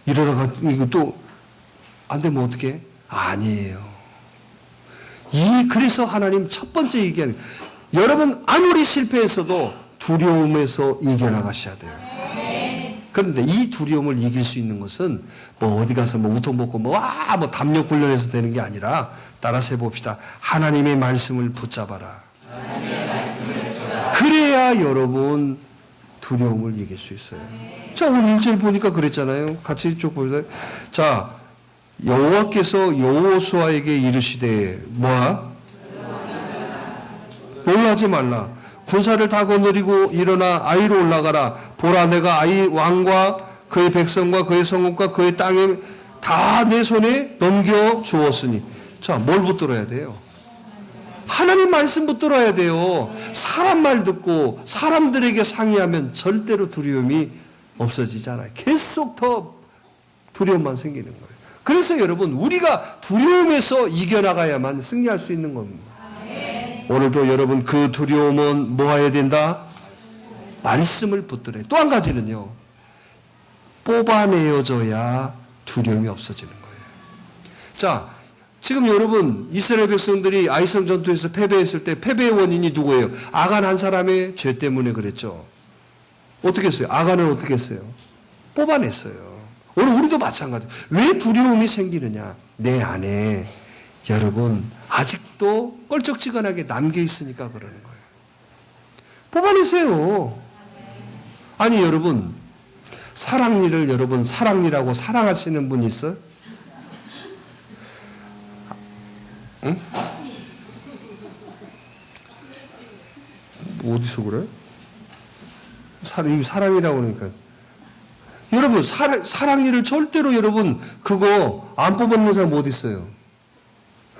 이러다가 이거 또 안 되면 어떡해? 아니에요. 그래서 하나님 첫 번째 얘기하는, 여러분 아무리 실패했어도 두려움에서 이겨나가셔야 돼요. 그런데 이 두려움을 이길 수 있는 것은 뭐 어디 가서 뭐 우통 벗고 뭐 담력 훈련해서 되는 게 아니라 따라서 해봅시다. 하나님의 말씀을 붙잡아라. 그래야 여러분 두려움을 이길 수 있어요. 자, 오늘 1절 보니까 그랬잖아요. 같이 이쪽 보세요. 자, 여호와께서 여호수아에게 이르시되 뭐야? 놀라지 말라. 군사를 다 거느리고 일어나 아이로 올라가라. 보라 내가 아이 왕과 그의 백성과 그의 성읍과 그의 땅에 다 내 손에 넘겨 주었으니. 자, 뭘 붙들어야 돼요? 하나님 말씀 붙들어야 돼요. 사람 말 듣고 사람들에게 상의하면 절대로 두려움이 없어지잖아요. 계속 더 두려움만 생기는 거예요. 그래서 여러분 우리가 두려움에서 이겨나가야만 승리할 수 있는 겁니다. 오늘도 여러분 그 두려움은 뭐 해야 된다? 말씀을 붙들어야. 또 한 가지는요. 뽑아내어져야 두려움이 없어지는 거예요. 자, 지금 여러분 이스라엘 백성들이 아이성 전투에서 패배했을 때 패배의 원인이 누구예요? 아간 한 사람의 죄 때문에 그랬죠. 어떻게 했어요? 아간을 어떻게 했어요? 뽑아냈어요. 오늘 우리도 마찬가지. 왜 두려움이 생기느냐? 내 안에 여러분 아직도 껄쩍지근하게 남겨 있으니까 그러는 거예요. 뽑아내세요. 아니 여러분 사랑니를 여러분 사랑니라고 사랑하시는 분 있어? 응? 어디서 그래? 사랑이라고 그러니까. 여러분 사랑니를 절대로 여러분 그거 안 뽑아내는 사람 어디 있어요?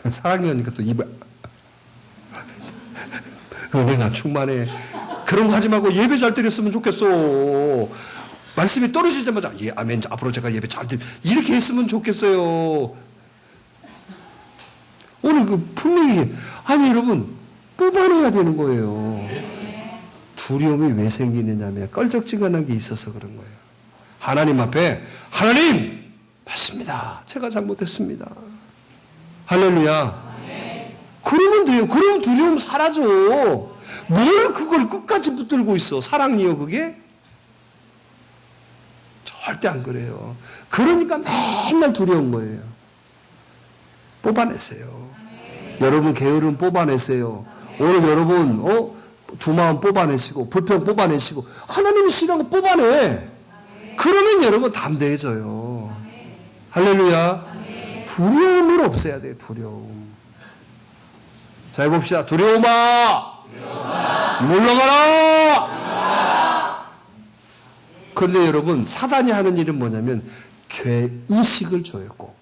사랑니 하니까 또 입을 은혜가 충만해. 그런 거 하지 말고 예배 잘 드렸으면 좋겠어. 말씀이 떨어지자마자 예 아멘 앞으로 제가 예배 잘 드리 이렇게 했으면 좋겠어요. 오늘 그 분명히 아니 여러분 뽑아내야 되는 거예요. 두려움이 왜 생기느냐면 껄쩍지근한 게 있어서 그런 거예요. 하나님 앞에 하나님 맞습니다. 제가 잘못했습니다. 할렐루야. 그러면 돼요. 그럼 두려움 사라져. 뭘 그걸 끝까지 붙들고 있어. 사랑이요 그게? 절대 안 그래요. 그러니까 맨날 두려운 거예요. 뽑아내세요. 여러분 게으름 뽑아내세요. 오늘 여러분 두 마음 뽑아내시고 불평 뽑아내시고 하나님이 싫어하는 거 뽑아내. 그러면 여러분 담대해져요. 할렐루야. 두려움을 없애야 돼요. 두려움. 자 해봅시다. 두려움아 물러가라. 그런데 여러분 사단이 하는 일은 뭐냐면 죄의식을 줘요. 꼭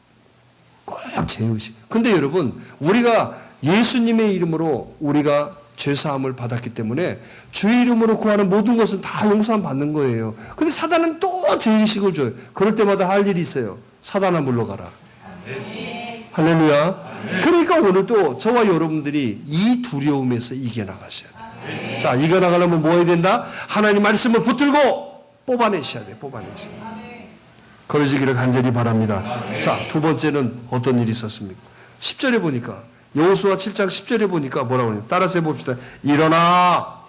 죄의식. 근데 여러분 우리가 예수님의 이름으로 우리가 죄사함을 받았기 때문에 주의 이름으로 구하는 모든 것은 다 용서함 받는 거예요. 근데 사단은 또 죄의식을 줘요. 그럴 때마다 할 일이 있어요. 사단아 물러가라. 할렐루야. 그러니까 오늘 또 저와 여러분들이 이 두려움에서 이겨나가셔야 돼요. 자, 이겨나가려면 뭐 해야 된다? 하나님 말씀을 붙들고 뽑아내셔야 돼요. 뽑아내셔야 돼요. 그러시기를 간절히 바랍니다. 자, 두 번째는 어떤 일이 있었습니까? 10절에 보니까 여호수아 7장 10절에 보니까 뭐라고 하냐? 따라서 해봅시다. 일어나라.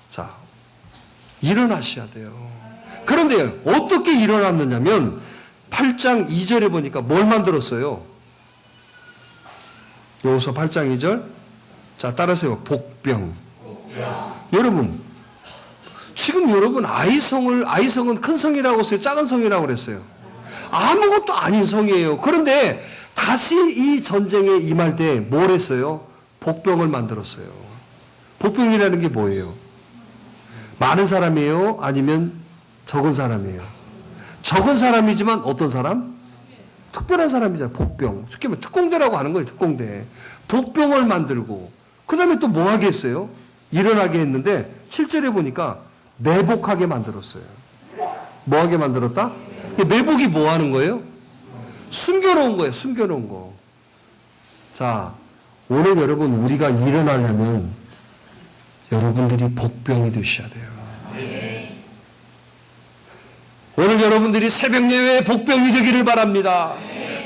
자, 일어나셔야 돼요. 그런데 어떻게 일어났느냐면 8장 2절에 보니까 뭘 만들었어요? 여호수아 8장 2절. 자, 따라서요. 복병. 여러분, 지금 여러분 아이성은 큰 성이라고 했어요? 작은 성이라고 그랬어요? 아무것도 아닌 성이에요. 그런데 다시 이 전쟁에 임할 때 뭘 했어요? 복병을 만들었어요. 복병이라는 게 뭐예요? 많은 사람이에요? 아니면 적은 사람이에요? 적은 사람이지만 어떤 사람? 특별한 사람이잖아요. 복병. 쉽게 말하면 특공대라고 하는 거예요. 특공대. 복병을 만들고 그 다음에 또 뭐 하게 했어요? 일어나게 했는데 7절에 보니까 매복하게 만들었어요. 뭐 하게 만들었다? 매복이 뭐 하는 거예요? 숨겨놓은 거예요. 숨겨놓은 거. 자, 오늘 여러분 우리가 일어나려면 여러분들이 복병이 되셔야 돼요. 오늘 여러분들이 새벽 예배의 복병이 되기를 바랍니다.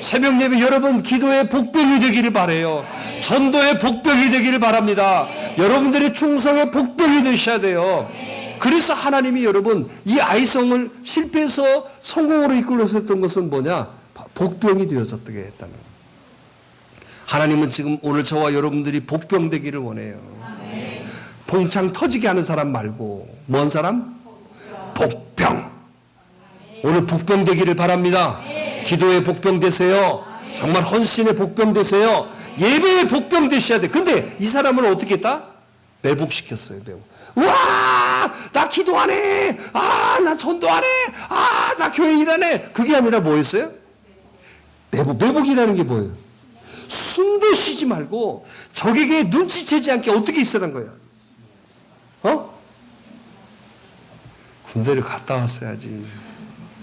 새벽 예배 여러분 기도의 복병이 되기를 바라요. 전도의 복병이 되기를 바랍니다. 여러분들이 충성의 복병이 되셔야 돼요. 그래서 하나님이 여러분 이 아이성을 실패해서 성공으로 이끌었었던 것은 뭐냐? 복병이 되어졌게 했다는 거예요. 하나님은 지금 오늘 저와 여러분들이 복병 되기를 원해요. 봉창 터지게 하는 사람 말고 뭔 사람? 복병. 오늘 복병 되기를 바랍니다. 기도의 복병 되세요. 정말 헌신의 복병 되세요. 예배의 복병 되셔야 돼. 근데 이 사람을 어떻게 했다? 매복시켰어요. 매복. 우와! 나 기도 안 해! 아, 나 전도 안 해! 아, 나 교회 일 안 해! 그게 아니라 뭐였어요? 매복이라는 게 뭐예요? 숨도 쉬지 말고 적에게 눈치채지 않게 어떻게 있으란 거야? 군대를 갔다 왔어야지.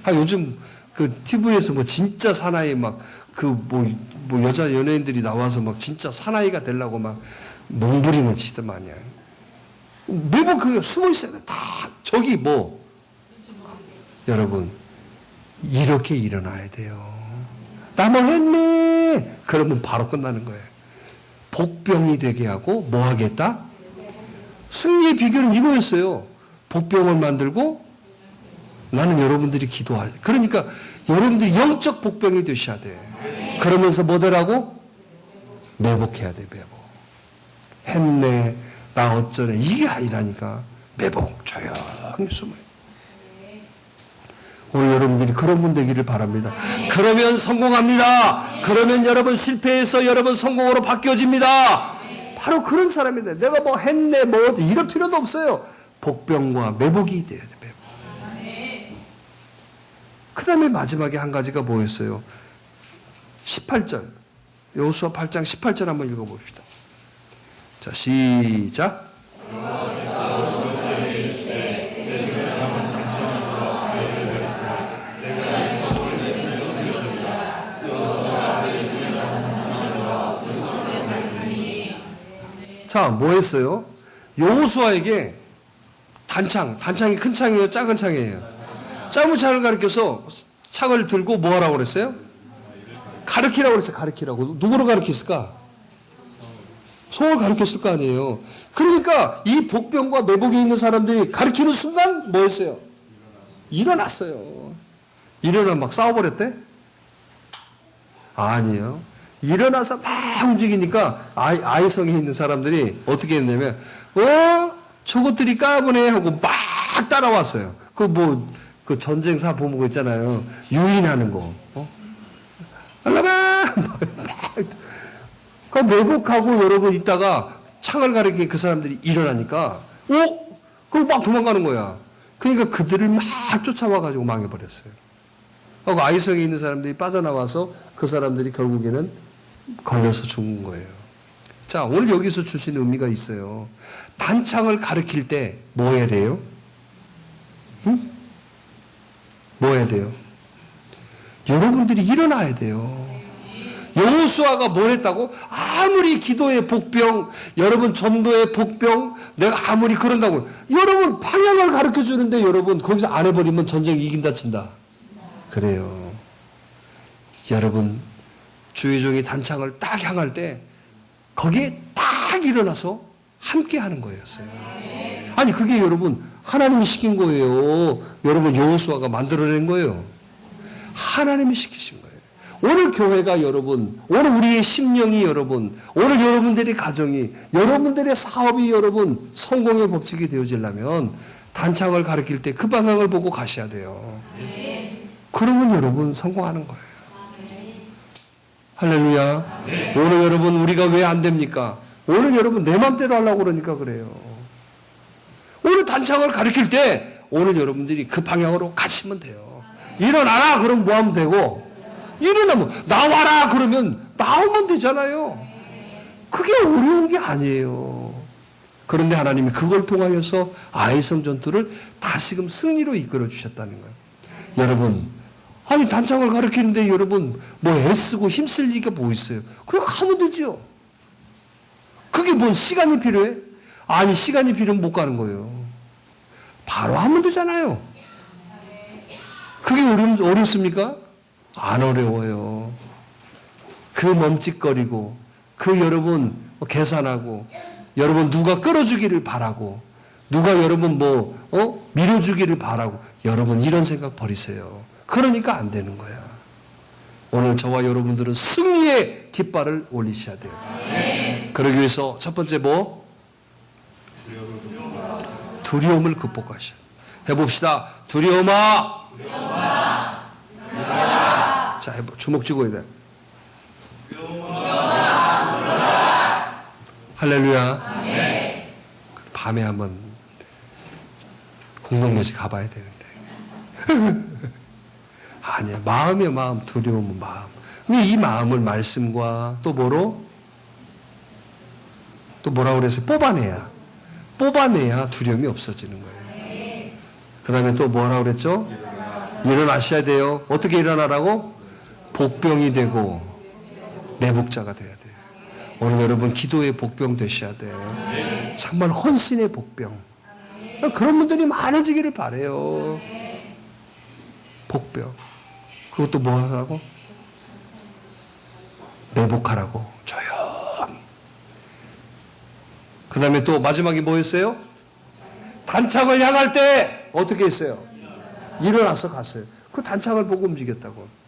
요즘 그 TV에서 뭐 진짜 사나이 막 뭐 여자 연예인들이 나와서 막 진짜 사나이가 되려고 막 몸부림을 치더만요. 매번 그게 숨어 있어야 돼. 다 저기 뭐 여러분 이렇게 일어나야 돼요. 나 뭐 했네. 그러면 바로 끝나는 거예요. 복병이 되게 하고 뭐 하겠다? 승리의 비결은 이거였어요. 복병을 만들고 나는 여러분들이 기도하죠. 그러니까 여러분들이 영적 복병이 되셔야 돼. 그러면서 뭐더라고? 매복해야 돼. 매복. 했네. 나 어쩌네. 이게 아니라니까. 매복. 조용히 숨어요. 오늘 여러분들이 그런 분 되기를 바랍니다. 그러면 성공합니다. 그러면 여러분 실패해서 여러분 성공으로 바뀌어집니다. 바로 그런 사람인데 내가 뭐 했네 뭐 이럴 필요도 없어요. 복병과 매복이 돼야 돼. 매복. 그 다음에 마지막에 한 가지가 뭐였어요? 18절. 여호수아 8장 18절 한번 읽어봅시다. 자, 시작. 자, 뭐 했어요? 여호수아에게 단창이 큰 창이에요? 작은 창이에요? 작은 창을 가르쳐서 창을 들고 뭐 하라고 그랬어요? 가르치라고 그랬어요. 가르치라고. 누구를 가르쳤을까? 성을 가르쳤을 거 아니에요. 그러니까 이 복병과 매복에 있는 사람들이 가르치는 순간 뭐 했어요? 일어났어요. 일어나 막 싸워버렸대? 아니에요. 일어나서 막 움직이니까 아이성에 있는 사람들이 어떻게 했냐면 저것들이 까부네 하고 막 따라왔어요. 그 전쟁사 보는 거 있잖아요. 유인하는 거. 알라바! 그 매복하고 여러분 있다가 창을 가리킨 그 사람들이 일어나니까 그걸 막 도망가는 거야. 그러니까 그들을 막 쫓아와가지고 망해버렸어요. 하고 아이성에 있는 사람들이 빠져나와서 그 사람들이 결국에는 걸려서 죽은 거예요. 자, 오늘 여기서 주신 의미가 있어요. 단창을 가리킬 때 뭐 해야 돼요? 응? 뭐 해야 돼요? 여러분들이 일어나야 돼요. 여호수아가 뭘 했다고? 아무리 기도의 복병, 여러분 전도의 복병, 내가 아무리 그런다고 여러분 방향을 가르쳐 주는데 여러분 거기서 안 해버리면 전쟁 이긴다 친다. 그래요. 여러분 주의 종이 단창을 딱 향할 때 거기에 딱 일어나서 함께 하는 거였어요. 아니 그게 여러분 하나님이 시킨 거예요. 여러분 여호수아가 만들어낸 거예요. 하나님이 시키신 거예요. 오늘 교회가 여러분, 오늘 우리의 심령이 여러분, 오늘 여러분들의 가정이, 여러분들의 사업이 여러분 성공의 법칙이 되어지려면 단창을 가르칠 때 그 방향을 보고 가셔야 돼요. 그러면 여러분 성공하는 거예요. 할렐루야. 오늘 여러분 우리가 왜 안 됩니까? 오늘 여러분 내 맘대로 하려고 그러니까 그래요. 오늘 단창을 가르칠 때 오늘 여러분들이 그 방향으로 가시면 돼요. 일어나라 그러면 뭐 하면 되고 일어나면 나와라 그러면 나오면 되잖아요. 그게 어려운 게 아니에요. 그런데 하나님이 그걸 통하여서 아이성 전투를 다시금 승리로 이끌어 주셨다는 거예요. 여러분 아니 단창을 가르치는데 여러분 뭐 애쓰고 힘쓸 리가 뭐 있어요. 그냥 가면 되지요. 그게 뭔 시간이 필요해? 아니 시간이 필요하면 못 가는 거예요. 바로 하면 되잖아요. 그게 어렵습니까? 안 어려워요. 그 멈칫거리고 그 여러분 계산하고 여러분 누가 끌어주기를 바라고 누가 여러분 밀어주기를 바라고 여러분 이런 생각 버리세요. 그러니까 안 되는 거야. 오늘 저와 여러분들은 승리의 깃발을 올리셔야 돼요. 그러기 위해서 첫 번째 두려움을 극복하셔. 해봅시다. 두려움아. 자, 주먹 쥐고 해야 돼. 할렐루야. 밤에 한번 공동묘지 가봐야 되는데. 아니야. 마음이야, 마음. 두려움은 마음. 근데 이 마음을 말씀과 또 뭐라고 그랬어요? 뽑아내야 두려움이 없어지는 거예요. 그 다음에 또 뭐라고 그랬죠? 일어나셔야 돼요. 어떻게 일어나라고? 복병이 되고 내복자가 돼야 돼요. 오늘 여러분 기도의 복병 되셔야 돼요. 정말 헌신의 복병. 그런 분들이 많아지기를 바라요. 복병. 그것도 뭐 하라고? 내복하라고. 조용히. 그 다음에 또 마지막에 뭐였어요? 단창을 향할 때 어떻게 했어요? 일어나서 갔어요. 그 단창을 보고 움직였다고.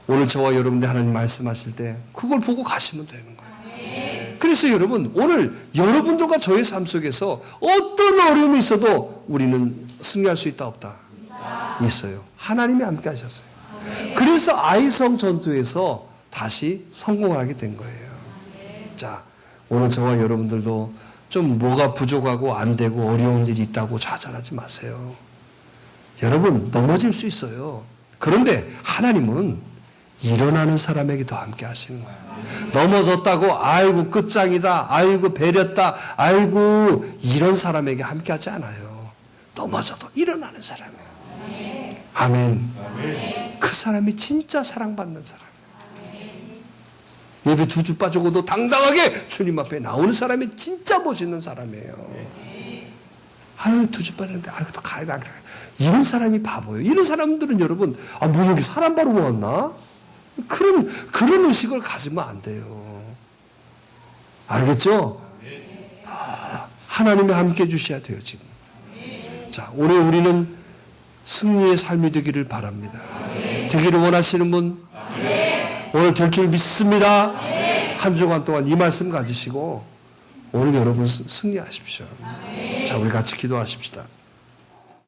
오늘 저와 여러분들 하나님 말씀하실 때 그걸 보고 가시면 되는 거예요. 그래서 여러분 오늘 여러분들과 저의 삶 속에서 어떤 어려움이 있어도 우리는 승리할 수 있다 없다? 있어요. 하나님이 함께 하셨어요. 그래서 아이성 전투에서 다시 성공하게 된 거예요. 자, 오늘 저와 여러분들도 좀 뭐가 부족하고 안 되고 어려운 일이 있다고 좌절하지 마세요. 여러분 넘어질 수 있어요. 그런데 하나님은 일어나는 사람에게도 함께 하시는 거예요. 넘어졌다고 아이고 끝장이다, 아이고 배렸다, 아이고 이런 사람에게 함께 하지 않아요. 넘어져도 일어나는 사람이에요. 아멘. 그 사람이 진짜 사랑받는 사람. 예배 2주 빠지고도 당당하게 주님 앞에 나오는 사람이 진짜 멋있는 사람이에요. 아유 2주 빠졌는데 아유 또 가야 돼. 이런 사람이 바보예요. 이런 사람들은 여러분 뭐 여기 사람 바로 모았나? 그런 의식을 가지면 안 돼요. 알겠죠? 하나님이 함께 해주셔야 돼요 지금. 자, 오늘 우리는 승리의 삶이 되기를 바랍니다. 되기를 원하시는 분? 오늘 될 줄 믿습니다. 한 주간 동안 이 말씀 가지시고 오늘 여러분 승리하십시오. 자, 우리 같이 기도하십시다.